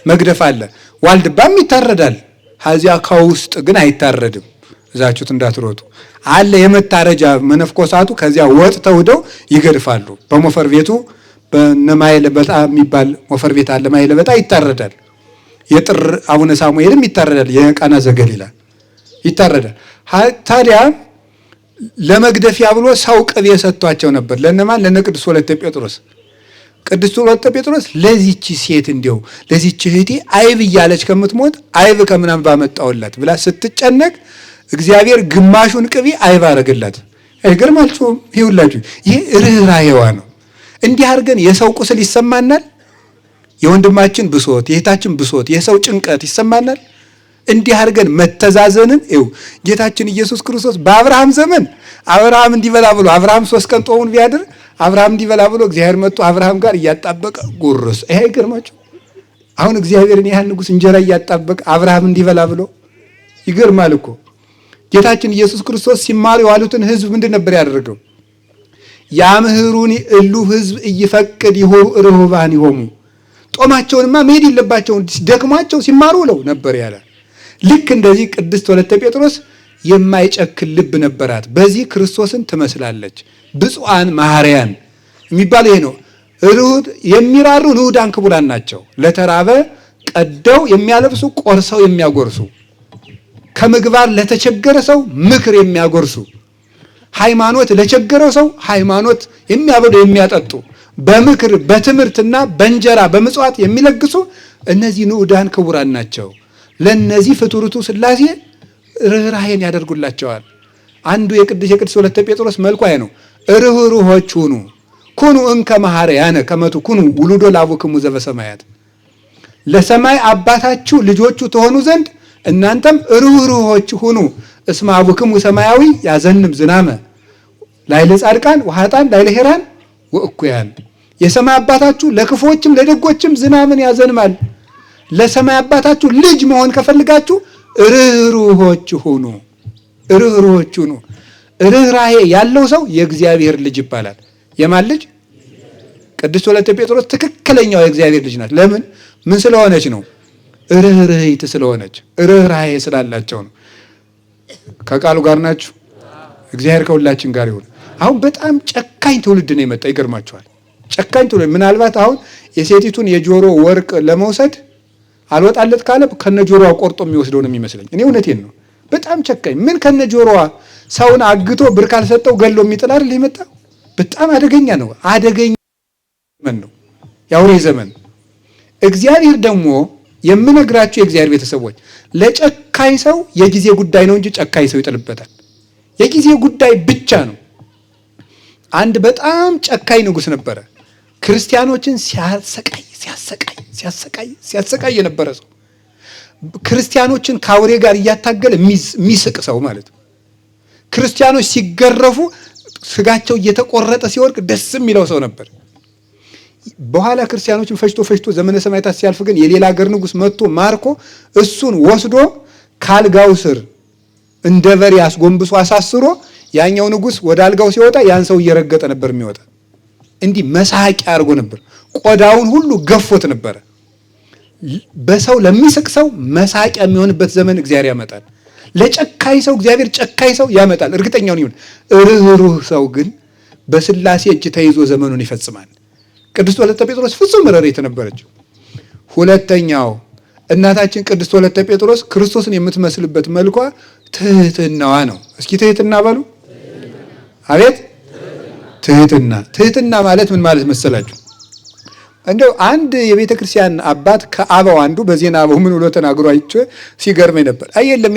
መግደፍ አለ። ዋልድባም ይታረዳል። ሀዚያ ከውስጥ ግን አይታረድም። እዛችሁት እንዳትሮጡ አለ የመታረጃ። መነኮሳቱ ከዚያ ወጥተው ሄደው ይገድፋሉ። በሞፈር ቤቱ በነማይ ለበጣ የሚባል ሞፈር ቤት አለ። ማይ ለበጣ ይታረዳል። የጥር አቡነ ሳሙኤልም ይታረዳል። የቃና ዘገሊላ ይታረዳል። ታዲያ ለመግደፊያ ብሎ ሰው ቅቤ ሰጥቷቸው ነበር። ለነማን? ለነቅዱስ ወለተ ጴጥሮስ። ቅድስት ወለተ ጴጥሮስ ለዚህች ሴት እንዲያው ለዚህች እህቴ አይብ እያለች ከምትሞት አይብ ከምናምን ባመጣውላት ብላ ስትጨነቅ እግዚአብሔር ግማሹን ቅቤ አይብ አረገላት። አይገርማችሁም? ይሁላችሁ ይሄ ርኅራኄዋ ነው። እንዲህ አድርገን የሰው ቁስል ይሰማናል። የወንድማችን ብሶት፣ የእህታችን ብሶት፣ የሰው ጭንቀት ይሰማናል። እንዲህ አድርገን መተዛዘንን ጌታችን ኢየሱስ ክርስቶስ በአብርሃም ዘመን አብርሃም እንዲበላ ብሎ አብርሃም 3 ቀን ጦሙን ቢያድር አብርሃም እንዲበላ ብሎ እግዚአብሔር መጥቶ አብርሃም ጋር እያጣበቀ ጉርስ። ይሄ አይገርማችሁ? አሁን እግዚአብሔርን ያህል ንጉሥ እንጀራ እያጣበቀ አብርሃም እንዲበላ ብሎ ይገርማል እኮ። ጌታችን ኢየሱስ ክርስቶስ ሲማሩ የዋሉትን ሕዝብ ምንድን ነበር ያደረገው? ያምህሩኒ እሉ ሕዝብ እይፈቅድ ይሆኑ ርሁባን ይሆሙ። ጦማቸውንማ መሄድ የለባቸውን ደክሟቸው ሲማሩ ውለው ነበር ያለ። ልክ እንደዚህ ቅድስት ወለተ ጴጥሮስ የማይጨክል ልብ ነበራት። በዚህ ክርስቶስን ትመስላለች። ብፁዓን መሐርያን የሚባለው ይሄ ነው። የሚራሩ ንዑዳን ክቡራን ናቸው። ለተራበ ቀደው የሚያለብሱ፣ ቆርሰው የሚያጎርሱ፣ ከምግባር ለተቸገረ ሰው ምክር የሚያጎርሱ፣ ሃይማኖት ለቸገረው ሰው ሃይማኖት የሚያበሉ የሚያጠጡ፣ በምክር በትምህርትና በእንጀራ በምጽዋት የሚለግሱ እነዚህ ንዑዳን ክቡራን ናቸው። ለነዚህ ፍቱርቱ ሥላሴ ርኅራኄን ያደርጉላቸዋል። አንዱ የቅድስት ወለተ ጴጥሮስ መልኳ ነው። ርኅሩኆች ሁኑ ኩኑ እንከ መሐረያነ ከመቱ ኩኑ ውሉዶ ለአቡክሙ ዘበሰማያት። ለሰማይ አባታችሁ ልጆቹ ትሆኑ ዘንድ እናንተም ርኅሩኆች ሁኑ። እስመ አቡክሙ ሰማያዊ ያዘንም ዝናመ ላዕለ ጻድቃን ወኃጥአን ላዕለ ሄራን ወእኩያን። የሰማይ አባታችሁ ለክፎችም ለደጎችም ዝናምን ያዘንማል። ለሰማይ አባታችሁ ልጅ መሆን ከፈልጋችሁ ርኅሩኆች ሁኑ። ርኅሩኆች ሁኑ። ርኅራኄ ያለው ሰው የእግዚአብሔር ልጅ ይባላል። የማን ልጅ? ቅድስት ወለተ ጴጥሮስ ትክክለኛው የእግዚአብሔር ልጅ ናት። ለምን? ምን ስለሆነች ነው? ርኅርኅት ስለሆነች፣ ርኅራኄ ስላላቸው ነው። ከቃሉ ጋር ናችሁ? እግዚአብሔር ከሁላችን ጋር ይሁን። አሁን በጣም ጨካኝ ትውልድ ነው የመጣ። ይገርማችኋል። ጨካኝ ትውልድ ምናልባት አሁን የሴቲቱን የጆሮ ወርቅ ለመውሰድ አልወጣለት ካለ ከነጆሮዋ ቆርጦ የሚወስደው ነው የሚመስለኝ። እኔ እውነቴን ነው። በጣም ጨካኝ ምን ከነጆሮዋ ሰውን አግቶ ብር ካልሰጠው ገሎ የሚጥል አይደል የመጣ። በጣም አደገኛ ነው። አደገኛ ዘመን ነው፣ የአውሬ ዘመን። እግዚአብሔር ደግሞ የምነግራችሁ የእግዚአብሔር ቤተሰቦች ለጨካኝ ሰው የጊዜ ጉዳይ ነው እንጂ ጨካኝ ሰው ይጥልበታል። የጊዜ ጉዳይ ብቻ ነው። አንድ በጣም ጨካኝ ንጉሥ ነበረ። ክርስቲያኖችን ሲያሰቃይ የነበረ ሰው፣ ክርስቲያኖችን ከአውሬ ጋር እያታገለ የሚስቅ ሰው ማለት ነው። ክርስቲያኖች ሲገረፉ ስጋቸው እየተቆረጠ ሲወርቅ ደስ የሚለው ሰው ነበር። በኋላ ክርስቲያኖችን ፈጅቶ ዘመነ ሰማዕታት ሲያልፍ ግን የሌላ ሀገር ንጉሥ መጥቶ ማርኮ እሱን ወስዶ ካልጋው ስር እንደ በሬ አስጎንብሶ አሳስሮ ያኛው ንጉሥ ወደ አልጋው ሲወጣ ያን ሰው እየረገጠ ነበር የሚወጣ። እንዲህ መሳቂያ አድርጎ ነበር። ቆዳውን ሁሉ ገፎት ነበረ። በሰው ለሚስቅ ሰው መሳቂያ የሚሆንበት ዘመን እግዚአብሔር ያመጣል። ለጨካኝ ሰው እግዚአብሔር ጨካኝ ሰው ያመጣል። እርግጠኛውን ይሁን። ርኅሩህ ሰው ግን በሥላሴ እጅ ተይዞ ዘመኑን ይፈጽማል። ቅድስት ወለተ ጴጥሮስ ፍጹም ርኅሩኅት ነበረችው። ሁለተኛው እናታችን ቅድስት ወለተ ጴጥሮስ ክርስቶስን የምትመስልበት መልኳ ትህትናዋ ነው። እስኪ ትህትና በሉ። አቤት ትህትና። ትህትና ማለት ምን ማለት መሰላችሁ? እንደው አንድ የቤተ ክርስቲያን አባት ከአበው አንዱ በዜና አበው ምን ብሎ ተናግሮ አይቼ ሲገርመኝ ነበር። አይ የለም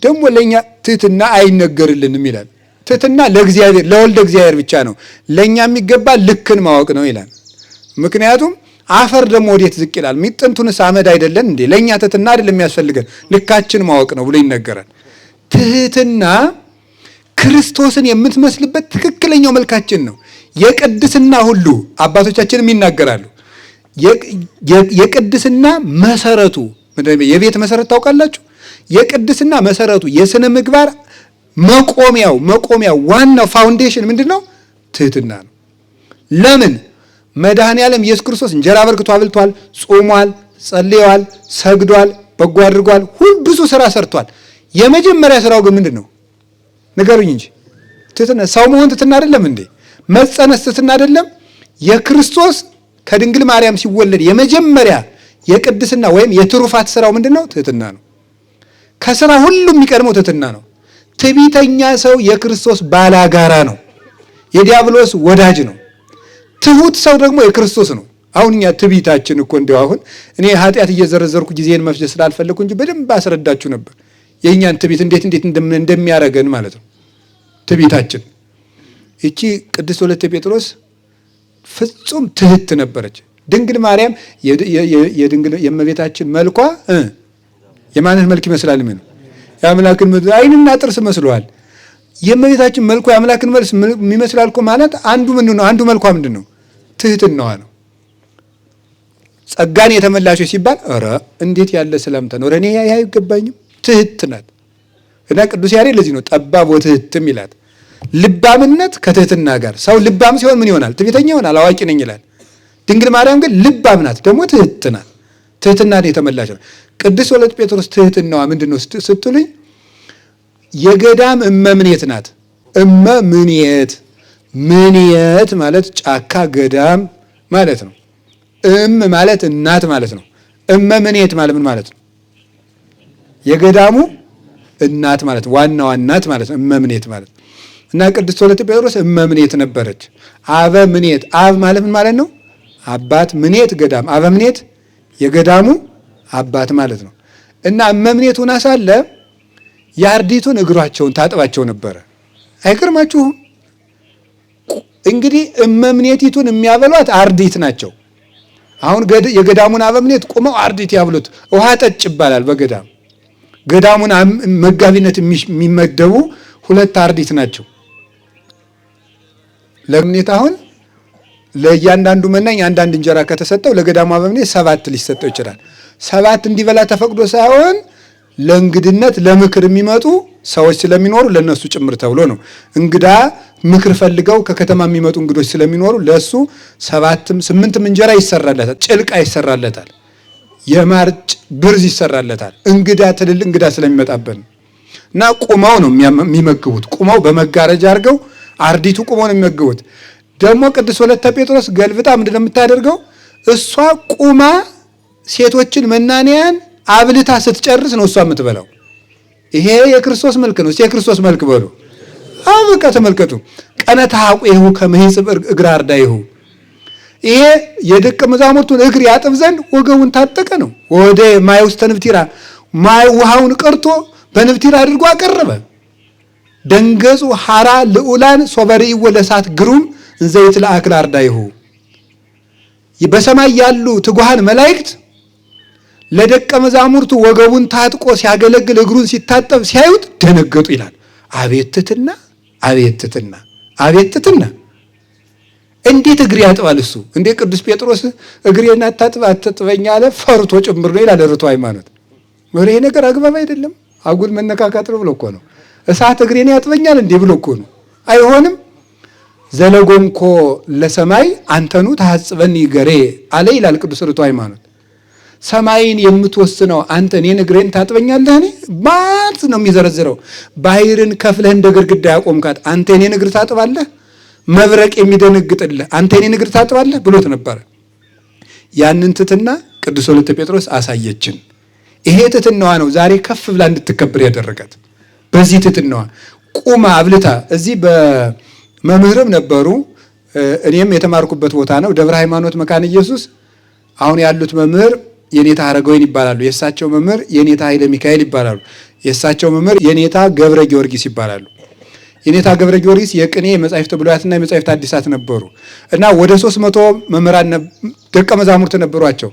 ደግሞ ለኛ ትህትና አይነገርልንም ይላል። ትህትና ለእግዚአብሔር ለወልደ እግዚአብሔር ብቻ ነው። ለኛ የሚገባ ልክን ማወቅ ነው ይላል። ምክንያቱም አፈር ደግሞ ወዴት ዝቅ ይላል? ሚጥንቱንስ አመድ አይደለን እንዴ? ለኛ ትህትና አይደለም የሚያስፈልገን ልካችን ማወቅ ነው ብሎ ይነገራል። ትህትና ክርስቶስን የምትመስልበት ትክክለኛው መልካችን ነው። የቅድስና ሁሉ አባቶቻችንም ይናገራሉ። የቅድስና መሰረቱ የቤት መሰረት ታውቃላችሁ? የቅድስና መሰረቱ የሥነ ምግባር መቆሚያው ዋናው ፋውንዴሽን ምንድን ነው? ትህትና ነው። ለምን? መድኃኔ ዓለም ኢየሱስ ክርስቶስ እንጀራ በርክቶ አብልቷል፣ ጾሟል፣ ጸልየዋል፣ ሰግዷል፣ በጎ አድርጓል፣ ብዙ ስራ ሰርቷል። የመጀመሪያ ስራው ግን ምንድን ነው? ንገሩኝ እንጂ ትህትና። ሰው መሆን ትህትና አይደለም እንዴ? መጸነስ ትህትና አይደለም? የክርስቶስ ከድንግል ማርያም ሲወለድ የመጀመሪያ የቅድስና ወይም የትሩፋት ስራው ምንድን ነው? ትህትና ነው። ከስራ ሁሉ የሚቀድመው ትህትና ነው። ትዕቢተኛ ሰው የክርስቶስ ባላጋራ ነው፣ የዲያብሎስ ወዳጅ ነው። ትሁት ሰው ደግሞ የክርስቶስ ነው። አሁን እኛ ትዕቢታችን እኮ እንዲያው አሁን እኔ ኃጢአት እየዘረዘርኩ ጊዜን መፍጀት ስላልፈለኩ እንጂ በደንብ አስረዳችሁ ነበር የእኛን ትዕቢት እንዴት እንደሚያደርገን ማለት ነው። ትዕቢታችን እቺ ቅድስት ወለተ ጴጥሮስ ፍጹም ትህት ነበረች። ድንግል ማርያም የእመቤታችን መልኳ የማንን መልክ ይመስላል? ምን የአምላክን ዓይንና ጥርስ መስሏል። የእመቤታችን መልኳ የአምላክን መልስ የሚመስላል እኮ ማለት አንዱ ምንድን ነው? አንዱ መልኳ ምንድን ነው? ትህትናዋ ነው። ጸጋን የተመላሽ ሲባል ኧረ እንዴት ያለ ሰላምታ ነው! እኔ አይገባኝም። ትህት ናት እና ቅዱስ ያሬድ ለዚህ ነው ጠባብ ወትህትም ይላል። ልባምነት ከትህትና ጋር። ሰው ልባም ሲሆን ምን ይሆናል? ትዕቢተኛ ይሆናል፣ አዋቂ ነኝ ይላል። ድንግል ማርያም ግን ልባም ናት፣ ደግሞ ትህት ናት። ትህትናን የተመላሽ ነው። ቅድስት ወለተ ጴጥሮስ ትህትናዋ ምንድን ነው ስትሉኝ፣ የገዳም እመምኔት ናት። እመምኔት ምንየት ማለት ጫካ ገዳም ማለት ነው። ማለት እናት ማለት ነው። እመምኔት ማለት ምን ማለት ነው? የገዳሙ እናት ማለት ዋናዋ እናት ማለት ነው። እመምኔት ማለት እና ቅድስት ወለተ ጴጥሮስ እመምኔት ነበረች። አበምኔት አብ ማለት ምን ማለት ነው? አባት። ምኔት ገዳም። አበምኔት የገዳሙ አባት ማለት ነው። እና እመምኔት ሆና ሳለ የአርዲቱን እግሯቸውን ታጥባቸው ነበረ። አይገርማችሁም? እንግዲህ እመምኔቲቱን የሚያበሏት አርዲት ናቸው። አሁን የገዳሙን አበምኔት ቁመው አርዲት ያብሉት። ውሃ ጠጭ ይባላል በገዳም። ገዳሙን መጋቢነት የሚመደቡ ሁለት አርዲት ናቸው። ለምኔት አሁን ለእያንዳንዱ መናኝ አንዳንድ እንጀራ ከተሰጠው ለገዳሙ አበምኔት 7 ሊሰጠው ይችላል። 7 እንዲበላ ተፈቅዶ ሳይሆን ለእንግድነት ለምክር የሚመጡ ሰዎች ስለሚኖሩ ለነሱ ጭምር ተብሎ ነው። እንግዳ ምክር ፈልገው ከከተማ የሚመጡ እንግዶች ስለሚኖሩ ለሱ 7ም 8ም እንጀራ ይሰራለታል፣ ጭልቃ ይሰራለታል፣ የማርጭ ብርዝ ይሰራለታል። እንግዳ ትልል እንግዳ ስለሚመጣበት እና ቁመው ነው የሚመግቡት። ቁመው በመጋረጃ አድርገው አርዲቱ ቁመው ነው የሚመግቡት። ደግሞ ቅድስት ወለተ ጴጥሮስ ገልብጣ ምንድነው የምታደርገው? እሷ ቁማ ሴቶችን መናንያን አብልታ ስትጨርስ ነው እሷ የምትበላው። ይሄ የክርስቶስ መልክ ነው። የክርስቶስ መልክ በሉ። በቃ ተመልከቱ። ቀነታቁ ይሁ ከመይጽብ እግር አርዳይሁ። ይሄ የደቀ መዛሙርቱን እግር ያጥብ ዘንድ ወገቡን ታጠቀ ነው። ወደ ማይ ውስጥ ንብቲራ ማይ ውሃውን ቀርቶ በንብቲራ አድርጎ አቀረበ። ደንገጹ ሐራ ልዑላን ሶበሪ ወለሳት ግሩም እንዘይት ለአክል አርዳይሁ። በሰማይ ያሉ ትጉሃን መላእክት ለደቀ መዛሙርቱ ወገቡን ታጥቆ ሲያገለግል እግሩን ሲታጠብ ሲያዩት ደነገጡ ይላል። አቤት ትሕትና፣ አቤት ትሕትና፣ አቤት ትሕትና! እንዴት እግር ያጥባል እሱ? እንዴ ቅዱስ ጴጥሮስ እግሬን አታጥበኝ አለ፣ ፈርቶ ጭምር ነው ይላል ርቱዕ ሃይማኖት። ይሄ ነገር አግባብ አይደለም፣ አጉል መነካካት ነው ብሎ እኮ ነው። እሳት እግሬን ያጥበኛል እንዴ ብሎ እኮ ነው። አይሆንም። ዘለጎምኮ ለሰማይ አንተኑ ታጽበኒ ገሬ አለ ይላል ቅዱስ ርቱዕ ሃይማኖት። ሰማይን የምትወስነው አንተ እኔን እግሬን ታጥበኛለህ? እኔ ማለት ነው የሚዘረዝረው። ባህርን ከፍለህ እንደ ግድግዳ ያቆምካት አንተ እኔን እግር ታጥባለህ? መብረቅ የሚደነግጥልህ አንተ እኔን እግር ታጥባለህ ብሎት ነበረ። ያንን ትሕትና ቅዱስ ወለተ ጴጥሮስ አሳየችን። ይሄ ትሕትናዋ ነው ዛሬ ከፍ ብላ እንድትከበር ያደረጋት። በዚህ ትሕትናዋ ቁማ አብልታ። እዚህ በመምህርም ነበሩ፣ እኔም የተማርኩበት ቦታ ነው፣ ደብረ ሃይማኖት መካነ ኢየሱስ። አሁን ያሉት መምህር የኔታ አረጋዊን ይባላሉ። የእሳቸው መምህር የኔታ ኃይለ ሚካኤል ይባላሉ። የእሳቸው መምህር የኔታ ገብረ ጊዮርጊስ ይባላሉ። የኔታ ገብረ ጊዮርጊስ የቅኔ የመጻሕፍተ ብሉያትና የመጻሕፍተ ሐዲሳት ነበሩ እና ወደ 300 መምህራን ደቀ መዛሙርት ነበሯቸው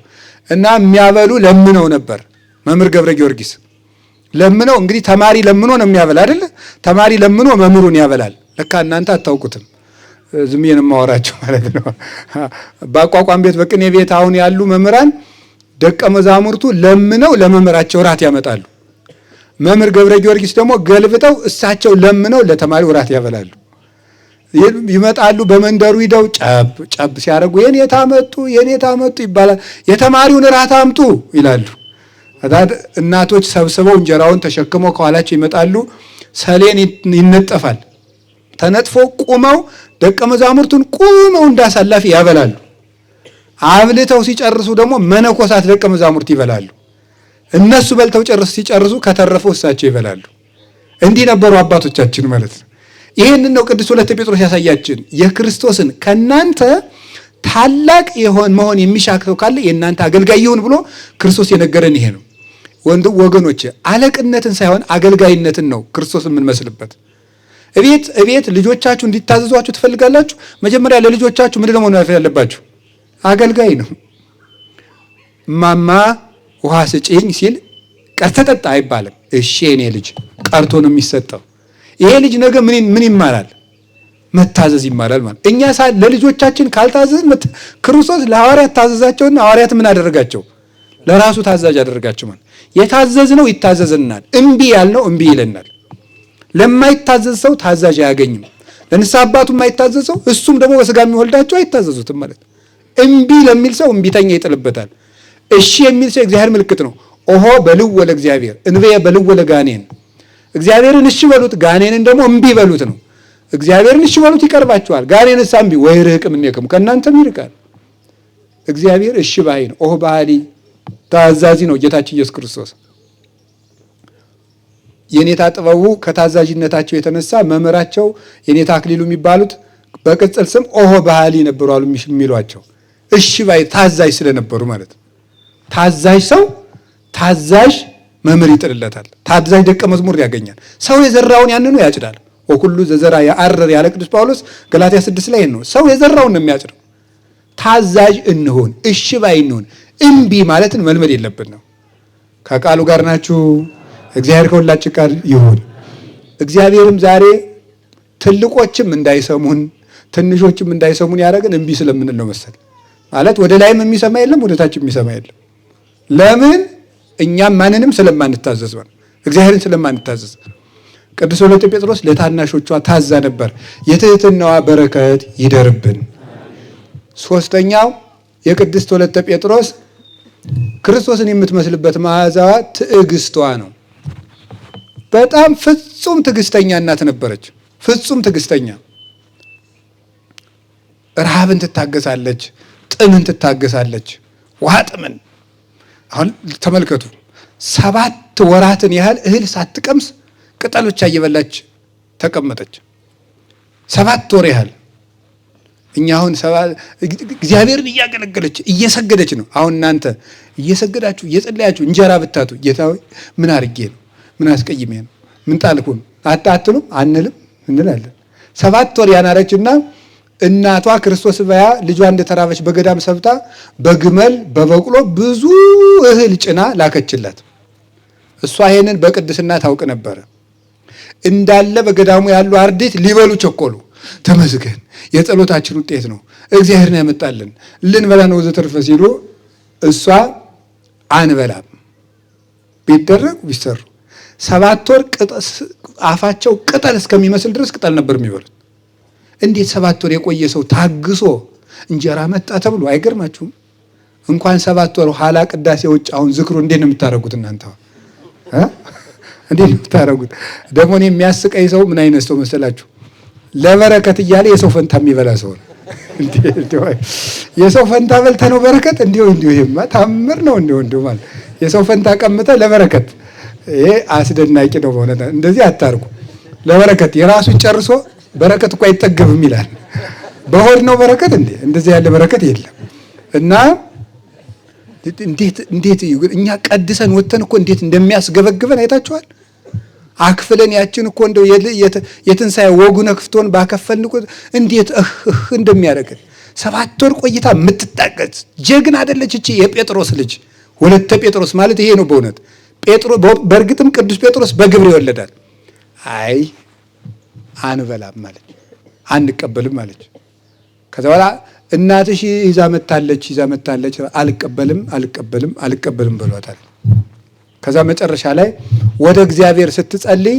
እና የሚያበሉ ለምነው ነበር። መምህር ገብረ ጊዮርጊስ ለምነው፣ እንግዲህ ተማሪ ለምኖ ነው የሚያበላ አይደለ? ተማሪ ለምኖ መምህሩን ያበላል። ለካ እናንተ አታውቁትም፣ ዝም ብዬ ነው የማወራቸው ማለት ነው። በአቋቋም ቤት በቅኔ ቤት አሁን ያሉ መምህራን ደቀ መዛሙርቱ ለምነው ለመምህራቸው ራት ያመጣሉ። መምህር ገብረ ጊዮርጊስ ደግሞ ገልብጠው እሳቸው ለምነው ለተማሪው ራት ያበላሉ። ይመጣሉ። በመንደሩ ሂደው ጨብ ሲያደርጉ የኔታ መጡ ይባላል። የተማሪውን ራት አምጡ ይላሉ። እናቶች ሰብስበው እንጀራውን ተሸክመው ከኋላቸው ይመጣሉ። ሰሌን ይነጠፋል። ተነጥፎ ቁመው ደቀ መዛሙርቱን ቁመው እንዳሳላፊ ያበላሉ። አብልተው ሲጨርሱ ደግሞ መነኮሳት ደቀ መዛሙርት ይበላሉ። እነሱ በልተው ሲጨርሱ ከተረፈው እሳቸው ይበላሉ። እንዲህ ነበሩ አባቶቻችን ማለት ነው። ይህንን ነው ቅዱስ ወለተ ጴጥሮስ ያሳያችን። የክርስቶስን ከናንተ ታላቅ መሆን የሚሻ ሰው ካለ የእናንተ አገልጋይ ይሁን ብሎ ክርስቶስ የነገረን ይሄ ነው። ወገኖች አለቅነትን ሳይሆን አገልጋይነትን ነው ክርስቶስ የምንመስልበት። እቤት ልጆቻችሁ እንዲታዘዟችሁ ትፈልጋላችሁ? መጀመሪያ ለልጆቻችሁ ምንድን ነው መሆን ያለባችሁ? አገልጋይ ነው። ማማ ውሃ ስጪኝ ሲል ቀርተ ጠጣ አይባልም። እሺ የኔ ልጅ ቀርቶ ነው የሚሰጠው። ይሄ ልጅ ነገ ምን ይማራል? መታዘዝ ይማራል ማለት። እኛ ለልጆቻችን ካልታዘዝን ክርስቶስ ለሐዋርያት ታዘዛቸውና ሐዋርያት ምን አደረጋቸው? ለራሱ ታዛዥ አደረጋቸው ማለት። የታዘዝነው ይታዘዝናል፣ እምቢ ያልነው እምቢ ይለናል። ለማይታዘዝ ሰው ታዛዥ አያገኝም። ለንስሐ አባቱ የማይታዘዝ ሰው እሱም ደግሞ በስጋ የሚወልዳቸው አይታዘዙትም ማለት። እምቢ ለሚል ሰው እምቢተኛ ይጥልበታል። እሺ የሚል ሰው እግዚአብሔር ምልክት ነው። ኦሆ በልወ ለእግዚአብሔር እንበየ በልወ ለጋኔን። እግዚአብሔርን እሺ በሉት፣ ጋኔንን ደግሞ እምቢ በሉት ነው። እግዚአብሔርን እሺ በሉት ይቀርባችኋል፣ ጋኔንስ እምቢ ወይ ርህቅም እኔክሙ ከእናንተም ይርቃል። እግዚአብሔር እሺ ባይ ነው። ኦሆ ባህሊ ታዛዚ ነው ጌታችን ኢየሱስ ክርስቶስ። የኔታ ጥበቡ ከታዛዥነታቸው የተነሳ መምህራቸው የኔታ አክሊሉ የሚባሉት በቅጽል ስም ኦሆ ባህሊ ነበሩ አሉ የሚሏቸው። እሺ ባይ ታዛዥ ስለነበሩ ማለት ነው። ታዛዥ ሰው ታዛዥ መምህር ይጥልለታል። ታዛዥ ደቀ መዝሙር ያገኛል። ሰው የዘራውን ያንኑ ያጭዳል። ወኩሉ ዘዘራ ያአረር ያለ ቅዱስ ጳውሎስ ገላትያ 6 ላይ ነው። ሰው የዘራውን ነው የሚያጭደው። ታዛዥ እንሆን፣ እሺ ባይ እንሆን። እምቢ ማለትን መልመድ የለብን ነው። ከቃሉ ጋር ናችሁ። እግዚአብሔር ከሁላችን ጋር ይሁን። እግዚአብሔርም ዛሬ ትልቆችም እንዳይሰሙን ትንሾችም እንዳይሰሙን ያደረግን እምቢ ስለምንል ነው መሰል። ማለት ወደ ላይም የሚሰማ የለም፣ ወደ ታችም የሚሰማ የለም። ለምን? እኛም ማንንም ስለማንታዘዝ ነው፣ እግዚአብሔርን ስለማንታዘዝ። ቅዱስ ወለተ ጴጥሮስ ለታናሾቿ ታዛ ነበር። የትህትናዋ በረከት ይደርብን። ሶስተኛው የቅድስት ወለተ ጴጥሮስ ክርስቶስን የምትመስልበት መዓዛዋ ትዕግስቷ ነው። በጣም ፍጹም ትዕግስተኛ እናት ነበረች። ፍጹም ትዕግስተኛ፣ ረሃብን ትታገሳለች፣ ጥምን ትታገሳለች። ውሃ ጥምን አሁን ተመልከቱ። 7 ወራትን ያህል እህል ሳትቀምስ ቅጠል ብቻ እየበላች ተቀመጠች። 7 ወር ያህል። እኛ አሁን እግዚአብሔርን እያገለገለች እየሰገደች ነው። አሁን እናንተ እየሰገዳችሁ እየጸለያችሁ እንጀራ ብታጡ ጌታ ሆይ ምን አድርጌ ነው? ምን አስቀይሜ ነው? ምን ጣልኩ ነው? አትሉም? አንልም እንላለን። 7 ወር ያናረችና እናቷ ክርስቶስ በያ ልጇ እንደተራበች በገዳም ሰብታ በግመል በበቅሎ ብዙ እህል ጭና ላከችላት። እሷ ይሄንን በቅድስና ታውቅ ነበረ። እንዳለ በገዳሙ ያሉ አርድእት ሊበሉ ቸኮሉ። ተመስገን የጸሎታችን ውጤት ነው እግዚአብሔርን ያመጣልን ልንበላ ነው ዘተርፈ ሲሉ እሷ አንበላም ቢደረግ ቢሰሩ 7 ወር አፋቸው ቅጠል እስከሚመስል ድረስ ቅጠል ነበር የሚበሉት። እንዴት 7 ወር የቆየ ሰው ታግሶ እንጀራ መጣ ተብሎ አይገርማችሁም? እንኳን 7 ወር ኋላ ቅዳሴ ውጭ አሁን ዝክሩ እንዴት ነው የምታረጉት እናንተ? እንዴት ነው የምታረጉት? ደግሞ እኔ የሚያስቀኝ ሰው ምን አይነት ሰው መሰላችሁ? ለበረከት እያለ የሰው ፈንታ የሚበላ ሰው ነው። የሰው ፈንታ በልተህ ነው በረከት? እንዲሁ ይሄማ ታምር ነው። እንዲሁ ማለት የሰው ፈንታ ቀምተህ ለበረከት ይሄ አስደናቂ ነው በእውነት። እንደዚህ አታርጉ። ለበረከት የራሱን ጨርሶ በረከት እኮ አይጠገብም ይላል። በሆድ ነው በረከት እንዴ? እንደዚህ ያለ በረከት የለም። እና እንዴት እኛ ቀድሰን ወተን እኮ እንዴት እንደሚያስገበግበን አይታችኋል? አክፍለን ያችን እኮ እንደው የትንሣኤ ወጉነ ክፍቶን ባከፈልን እኮ እንዴት እንደሚያደርገን 7 ወር ቆይታ የምትጣቀስ ጀግና አይደለች እቺ የጴጥሮስ ልጅ ወለተ ጴጥሮስ ማለት ይሄ ነው በእውነት። በእርግጥም ቅዱስ ጴጥሮስ በግብር ይወለዳል። አይ አንበላም ማለት አንቀበልም ማለት። ከዛ በኋላ እናትሽ ይዛ መጣለች አልቀበልም ብሏታል። ከዛ መጨረሻ ላይ ወደ እግዚአብሔር ስትጸልይ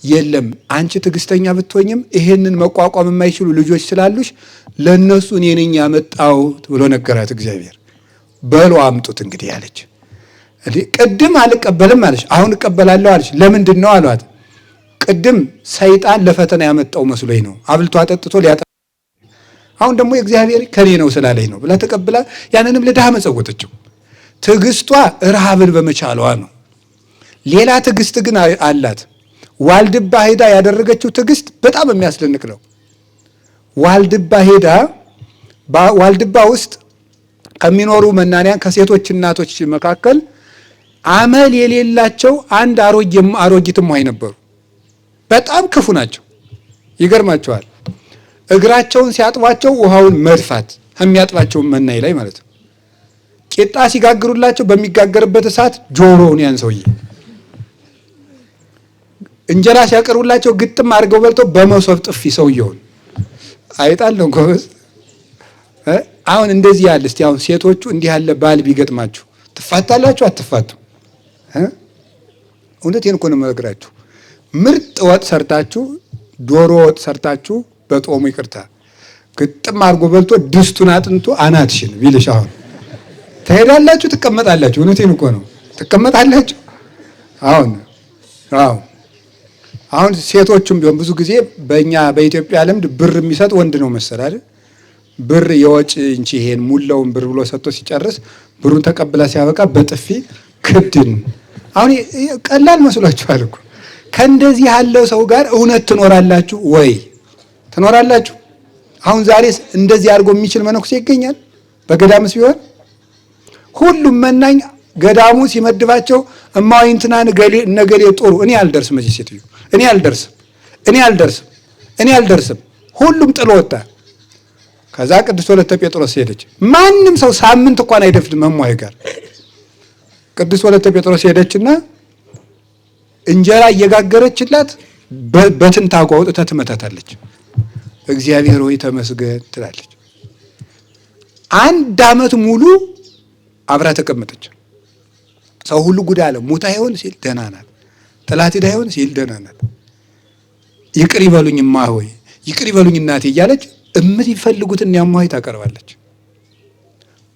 የለም አንቺ ትዕግስተኛ ብትሆኝም ይሄንን መቋቋም የማይችሉ ልጆች ስላሉሽ ለነሱ እኔ ነኝ ያመጣሁት ብሎ ነገራት እግዚአብሔር። በሉ አምጡት እንግዲህ ያለች። ቅድም አልቀበልም አለች፣ አሁን እቀበላለሁ አለች። ለምንድን ነው አሏት። ቅድም ሰይጣን ለፈተና ያመጣው መስሎኝ ነው አብልቶ አጠጥቶ ሊያጠ አሁን ደግሞ እግዚአብሔር ከኔ ነው ስላለኝ ነው ብላ ተቀብላ ያንንም ለድሃ መጸወተችው። ትዕግስቷ ረሃብን በመቻሏ ነው። ሌላ ትዕግስት ግን አላት። ዋልድባ ሄዳ ያደረገችው ትዕግስት በጣም የሚያስደንቅ ነው። ዋልድባ ውስጥ ከሚኖሩ መናንያን ከሴቶች እናቶች መካከል አመል የሌላቸው አንድ አሮጊትም ሆይ ነበሩ። በጣም ክፉ ናቸው። ይገርማቸዋል። እግራቸውን ሲያጥቧቸው ውሃውን መድፋት የሚያጥባቸው መናይ ላይ ማለት ነው። ቂጣ ሲጋግሩላቸው በሚጋገርበት እሳት ጆሮውን ያን ሰውዬ፣ እንጀራ ሲያቀርቡላቸው ግጥም አድርገው በልተው በመሶብ ጥፊ ሰውየውን አይጣል ነው ጎበዝ። አሁን እንደዚህ ያለ እስቲ አሁን ሴቶቹ እንዲህ ያለ ባል ቢገጥማችሁ ትፋታላችሁ አትፋቱ? እውነቴን እኮ ነው የምነግራችሁ። ምርጥ ወጥ ሰርታችሁ ዶሮ ወጥ ሰርታችሁ በጦሙ ይቅርታ ግጥም አድርጎ በልቶ ድስቱን አጥንቶ አናትሽን ቢልሽ አሁን ትሄዳላችሁ ትቀመጣላችሁ? እውነቴን እኮ ነው ትቀመጣላችሁ። አሁን ሴቶቹም ቢሆን ብዙ ጊዜ በእኛ በኢትዮጵያ ልምድ ብር የሚሰጥ ወንድ ነው መሰል አይደል? ብር የወጭ እንጂ ይሄን ሙላውን ብር ብሎ ሰጥቶ ሲጨርስ ብሩን ተቀብላ ሲያበቃ በጥፊ ክድን። አሁን ቀላል መስሏችኋል እኮ። ከእንደዚህ ያለው ሰው ጋር እውነት ትኖራላችሁ ወይ? ትኖራላችሁ? አሁን ዛሬስ እንደዚህ አድርጎ የሚችል መነኩሴ ይገኛል? በገዳምስ ቢሆን ሁሉም መናኝ ገዳሙ ሲመድባቸው እማዊ እንትናን ነገሌ ጦሩ እኔ አልደርስም፣ እዚህ ሴትዮ እኔ አልደርስም። ሁሉም ጥሎ ወጣ። ከዛ ቅድስት ወለተ ጴጥሮስ ሄደች። ማንም ሰው ሳምንት እንኳን አይደፍድም እማዊ ጋር። ቅድስት ወለተ ጴጥሮስ ሄደችና እንጀራ እየጋገረችላት በትንታጓ አውጥታ ትመታታለች። እግዚአብሔር ሆይ ተመስገን ትላለች። 1 ዓመት ሙሉ አብራ ተቀመጠች። ሰው ሁሉ ጉድ አለ። ሙታ ይሆን ሲል ደህና ናት፣ ጥላት ሄዳ ይሆን ሲል ደህና ናት። ይቅር ይበሉኝ እማ ሆይ ይቅር ይበሉኝ እናቴ እያለች የምትፈልጉትን ያሟይ ታቀርባለች።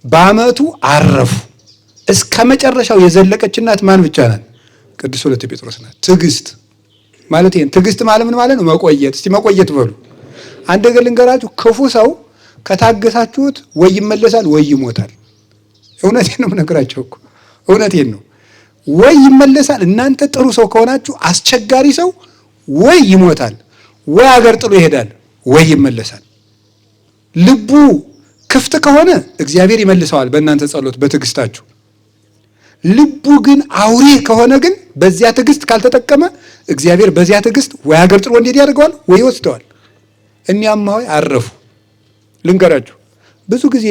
በዓመቱ አረፉ። እስከ መጨረሻው የዘለቀች እናት ማን ብቻ ናት? ቅድስት ወለተ ጴጥሮስ ናት። ትዕግስት ማለት ይሄን ትዕግስት ማለት ምን ማለት ነው? መቆየት። እስቲ መቆየት በሉ። አንድ ነገር ልንገራችሁ፣ ክፉ ሰው ከታገሳችሁት ወይ ይመለሳል ወይ ይሞታል። እውነቴን ነው የምነግራቸው እኮ እውነቴን ነው። ወይ ይመለሳል። እናንተ ጥሩ ሰው ከሆናችሁ አስቸጋሪ ሰው ወይ ይሞታል ወይ አገር ጥሎ ይሄዳል ወይ ይመለሳል። ልቡ ክፍት ከሆነ እግዚአብሔር ይመልሰዋል በእናንተ ጸሎት በትዕግስታችሁ። ልቡ ግን አውሬ ከሆነ ግን በዚያ ትዕግስት ካልተጠቀመ እግዚአብሔር በዚያ ትዕግስት ወይ አገር ጥሎ እንዲሄድ ያደርገዋል ወይ ይወስደዋል። እኒያማ ሆይ አረፉ። ልንገራችሁ፣ ብዙ ጊዜ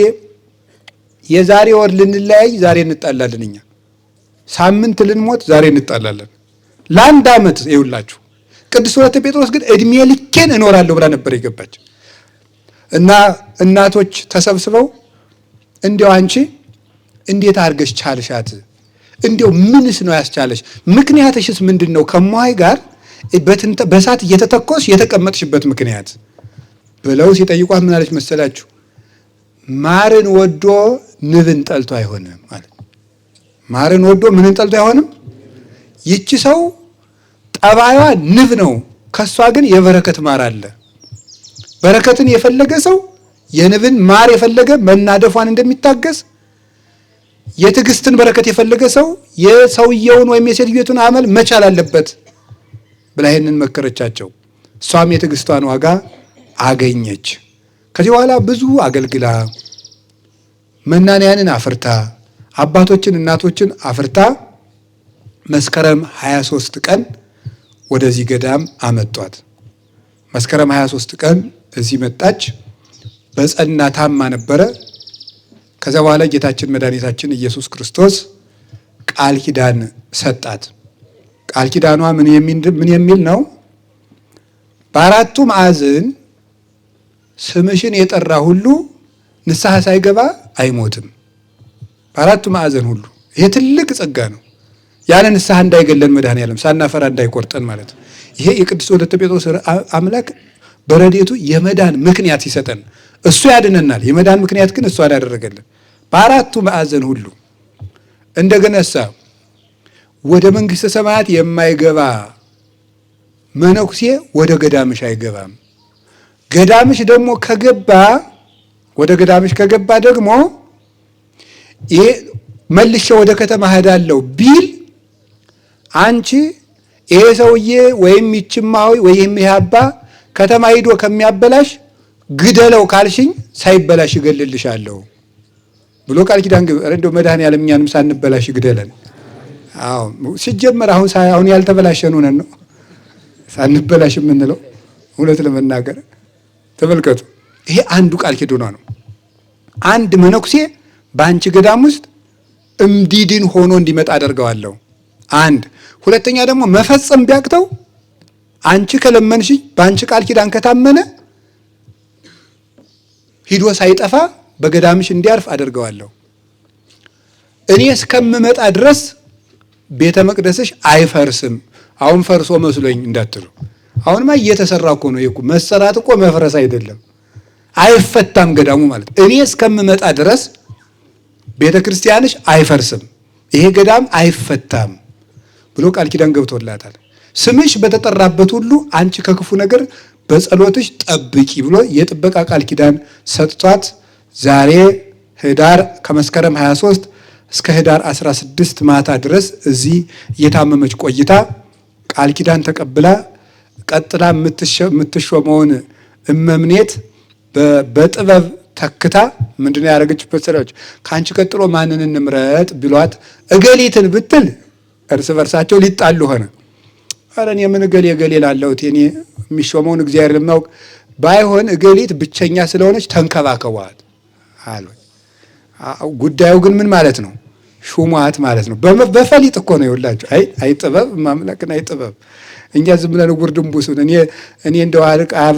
የዛሬ ወር ልንለያይ ዛሬ እንጣላለን። እኛ ሳምንት ልንሞት ዛሬ እንጣላለን። ለ1 ዓመት ይውላችሁ ቅድስት ወለተ ጴጥሮስ ግን እድሜ ልኬን እኖራለሁ ብላ ነበር የገባች። እና እናቶች ተሰብስበው እንዲያው አንቺ እንዴት አድርገሽ ቻልሻት? እንዲያው ምንስ ነው ያስቻለሽ? ምክንያትሽስ ምንድን ነው? ከሟይ ጋር በእሳት እየተተኮስ የተቀመጥሽበት ምክንያት ብለው ሲጠይቋት ምን አለች መሰላችሁ? ማርን ወዶ ንብን ጠልቶ አይሆንም ማለት። ማርን ወዶ ምንን ጠልቶ አይሆንም? ይቺ ሰው ጠባዩዋ ንብ ነው፣ ከሷ ግን የበረከት ማር አለ። በረከትን የፈለገ ሰው የንብን ማር የፈለገ መናደፏን እንደሚታገስ፣ የትዕግስትን በረከት የፈለገ ሰው የሰውየውን ወይም የሴትዮቱን አመል መቻል አለበት ብላ ይህንን መከረቻቸው። እሷም የትዕግስቷን ዋጋ አገኘች። ከዚህ በኋላ ብዙ አገልግላ መናንያንን አፍርታ አባቶችን እናቶችን አፍርታ መስከረም 23 ቀን ወደዚህ ገዳም አመጧት። መስከረም 23 ቀን እዚህ መጣች። በጸና ታማ ነበረ። ከዛ በኋላ ጌታችን መድኃኒታችን ኢየሱስ ክርስቶስ ቃል ኪዳን ሰጣት። ቃል ኪዳኗ ምን የሚል ነው? በአራቱ ማዕዘን ስምሽን የጠራ ሁሉ ንስሐ ሳይገባ አይሞትም። በአራቱ ማዕዘን ሁሉ። ይሄ ትልቅ ጸጋ ነው። ያለ ንስሐ እንዳይገለን መድኃኔዓለም ሳናፈራ እንዳይቆርጠን ማለት ነው። ይሄ የቅድስት ወለተ ጴጥሮስ አምላክ በረድኤቱ የመዳን ምክንያት ሲሰጠን እሱ ያድነናል። የመዳን ምክንያት ግን እሱ አላደረገልን። በአራቱ ማዕዘን ሁሉ እንደገና ወደ መንግሥተ ሰማያት የማይገባ መነኩሴ ወደ ገዳምሽ አይገባም። ገዳምሽ ደግሞ ከገባ ወደ ገዳምሽ ከገባ ደግሞ ይሄ መልሼ ወደ ከተማ ሄዳለሁ ቢል አንቺ ይሄ ሰውዬ ወይም ይችማዊ ወይም ይሄ አባ ከተማ ሂዶ ከሚያበላሽ ግደለው ካልሽኝ ሳይበላሽ እገልልሻለሁ ብሎ ቃል ኪዳን እንደው መድኃኔዓለም እኛንም ሳንበላሽ ግደለን። አዎ ሲጀመር አሁን ያልተበላሸን ሆነን ነው ሳንበላሽ የምንለው። እውነት ለመናገር ተመልከቱ፣ ይሄ አንዱ ቃል ኪዳኗ ነው። አንድ መነኩሴ በአንቺ ገዳም ውስጥ እምዲድን ሆኖ እንዲመጣ አደርገዋለሁ። አንድ ሁለተኛ ደግሞ መፈጸም ቢያቅተው አንቺ ከለመንሽ በአንቺ ቃል ኪዳን ከታመነ ሂዶ ሳይጠፋ በገዳምሽ እንዲያርፍ አደርገዋለሁ። እኔ እስከምመጣ ድረስ ቤተ መቅደስሽ አይፈርስም። አሁን ፈርሶ መስሎኝ እንዳትሉ። አሁንማ እየተሰራ እኮ ነው። ይሄ መሰራት እኮ መፍረስ አይደለም። አይፈታም ገዳሙ ማለት። እኔ እስከምመጣ ድረስ ቤተ ክርስቲያንሽ አይፈርስም፣ ይሄ ገዳም አይፈታም ብሎ ቃል ኪዳን ገብቶላታል። ስምሽ በተጠራበት ሁሉ አንቺ ከክፉ ነገር በጸሎትሽ ጠብቂ ብሎ የጥበቃ ቃል ኪዳን ሰጥቷት ዛሬ ከመስከረም 23 እስከ ህዳር 16 ማታ ድረስ እዚህ እየታመመች ቆይታ ቃል ኪዳን ተቀብላ ቀጥላ የምትሾመውን እመምኔት በጥበብ ተክታ ምንድነው ያደረገችበት? ሰላች ካንቺ ቀጥሎ ማንን እንምረጥ ቢሏት እገሊትን ብትል እርስ በርሳቸው ሊጣሉ ሆነ። አረ እኔ ምን እገሌ ላለሁት እኔ የሚሾመውን እግዚአብሔር ለማውቅ ባይሆን እገሊት ብቸኛ ስለሆነች ተንከባከቧት አሉ። ጉዳዩ ግን ምን ማለት ነው? ሹሟት ማለት ነው። በፈሊጥ እኮ ነው ይውላችሁ። አይ ጥበብ ማምላክን አይ ጥበብ እኛ ዝም ብለን ጉርድምቡሱን እኔ እንደው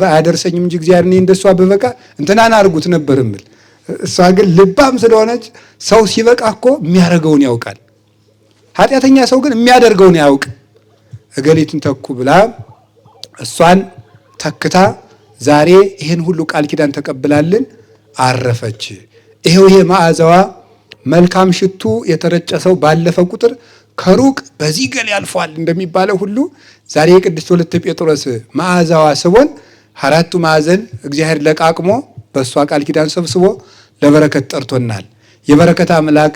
አያደርሰኝም እንጂ እግዚአብሔር እኔ እንደሷ በበቃ እንትናን አድርጉት ነበር እምል። እሷ ግን ልባም ስለሆነች ሰው ሲበቃ እኮ የሚያደርገውን ያውቃል። ኃጢአተኛ ሰው ግን የሚያደርገውን ያውቅ። እገሊትን ተኩ ብላ እሷን ተክታ ዛሬ ይሄን ሁሉ ቃል ኪዳን ተቀብላልን አረፈች። ይሄው ይሄ መዓዛዋ መልካም ሽቱ የተረጨ ሰው ባለፈ ቁጥር ከሩቅ በዚህ ገል ያልፏል እንደሚባለው ሁሉ ዛሬ የቅድስት ወለተ ጴጥሮስ መዓዛዋ ስቦን አራቱ ማዕዘን እግዚአብሔር ለቃቅሞ በእሷ ቃል ኪዳን ሰብስቦ ለበረከት ጠርቶናል። የበረከት አምላክ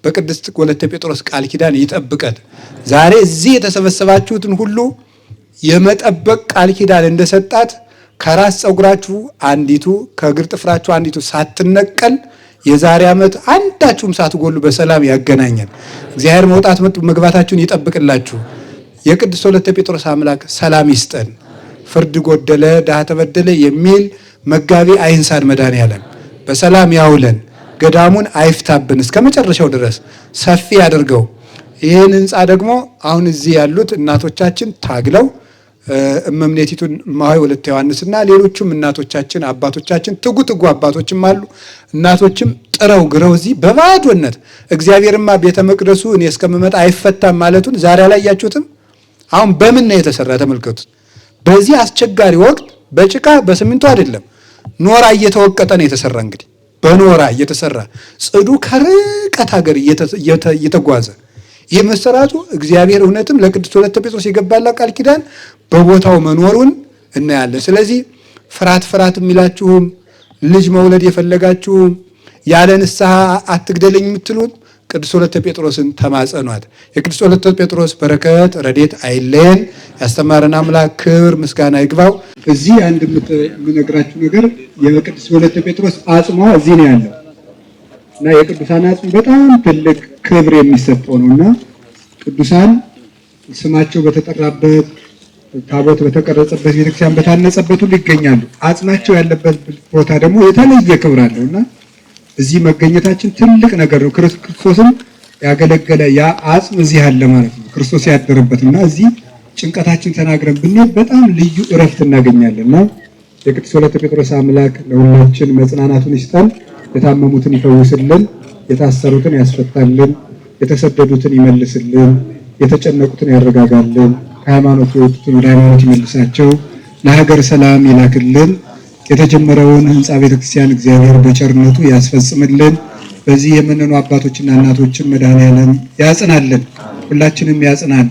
በቅድስት ወለተ ጴጥሮስ ቃል ኪዳን ይጠብቀን። ዛሬ እዚህ የተሰበሰባችሁትን ሁሉ የመጠበቅ ቃል ኪዳን እንደሰጣት ከራስ ፀጉራችሁ አንዲቱ ከእግር ጥፍራችሁ አንዲቱ ሳትነቀል የዛሬ ዓመት አንዳችሁም ሳትጎሉ በሰላም ያገናኘን። እግዚአብሔር መውጣት መግባታችሁን ይጠብቅላችሁ። የቅድስት ወለተ ጴጥሮስ አምላክ ሰላም ይስጠን። ፍርድ ጎደለ ድሃ ተበደለ የሚል መጋቢ አይንሳን መድኃኔዓለም በሰላም ያውለን። ገዳሙን አይፍታብን፣ እስከ መጨረሻው ድረስ ሰፊ ያደርገው። ይህን ህንፃ ደግሞ አሁን እዚህ ያሉት እናቶቻችን ታግለው እመምኔቲቱን እማሆይ ወለተ ዮሐንስና ሌሎችም እናቶቻችን አባቶቻችን ትጉ አባቶችም አሉ። እናቶችም ጥረው ግረው እዚህ በባዶነት እግዚአብሔርማ ቤተ መቅደሱ እኔ እስከምመጣ አይፈታም ማለቱን ዛሬ አላያችሁትም? አሁን በምን ነው የተሰራ ተመልከቱት። በዚህ አስቸጋሪ ወቅት በጭቃ በሲሚንቶ አይደለም፣ ኖራ እየተወቀጠ ነው የተሰራ። እንግዲህ በኖራ እየተሰራ ጽዱ ከርቀት ሀገር እየተጓዘ ይህ መሰራቱ እግዚአብሔር እውነትም ለቅድስት ወለተ ጴጥሮስ የገባላ ቃል ኪዳን በቦታው መኖሩን እናያለን። ስለዚህ ፍራት የሚላችሁም ልጅ መውለድ የፈለጋችሁም ያለ ንስሐ አትግደለኝ የምትሉት ቅድስት ወለተ ጴጥሮስን ተማጸኗት። የቅድስት ወለተ ጴጥሮስ በረከት ረድኤት አይለየን። ያስተማረን አምላክ ክብር ምስጋና ይግባው። እዚህ አንድ የምነግራችሁ ነገር የቅድስት ወለተ ጴጥሮስ አጽሟ እዚህ ነው ያለው እና የቅዱሳን አጽም በጣም ትልቅ ክብር የሚሰጠው ነውና ቅዱሳን ስማቸው በተጠራበት ታቦት በተቀረጸበት ቤተክርስቲያን በታነጸበት ሁሉ ይገኛሉ። አጽማቸው ያለበት ቦታ ደግሞ የተለየ ክብር አለውና እዚህ መገኘታችን ትልቅ ነገር ነው። ክርስቶስም ያገለገለ ያ አጽም እዚህ አለ ማለት ነው። ክርስቶስ ያደረበትና እዚህ ጭንቀታችን ተናግረን ብንሄድ በጣም ልዩ እረፍት እናገኛለንና የቅድስት ወለተ ጴጥሮስ አምላክ ለሁላችን መጽናናቱን ይስጠን፣ የታመሙትን ይፈውስልን፣ የታሰሩትን ያስፈታልን፣ የተሰደዱትን ይመልስልን፣ የተጨነቁትን ያረጋጋልን፣ ከሃይማኖት የወጡትን ወደ ሃይማኖት ይመልሳቸው፣ ለሀገር ሰላም ይላክልን፣ የተጀመረውን ህንፃ ቤተክርስቲያን እግዚአብሔር በቸርነቱ ያስፈጽምልን። በዚህ የምንኑ አባቶችና እናቶችን መድኃኔዓለም ያጽናልን፣ ሁላችንም ያጽናን።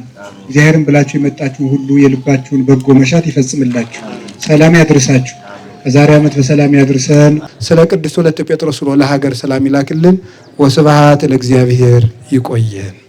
እግዚአብሔርን ብላችሁ የመጣችሁ ሁሉ የልባችሁን በጎ መሻት ይፈጽምላችሁ፣ ሰላም ያድርሳችሁ። ከዛሬ ዓመት በሰላም ያድርሰን። ስለ ቅድስት ወለተ ጴጥሮስ ብሎ ለሀገር ሰላም ይላክልን። ወስብሐት ለእግዚአብሔር። ይቆየን።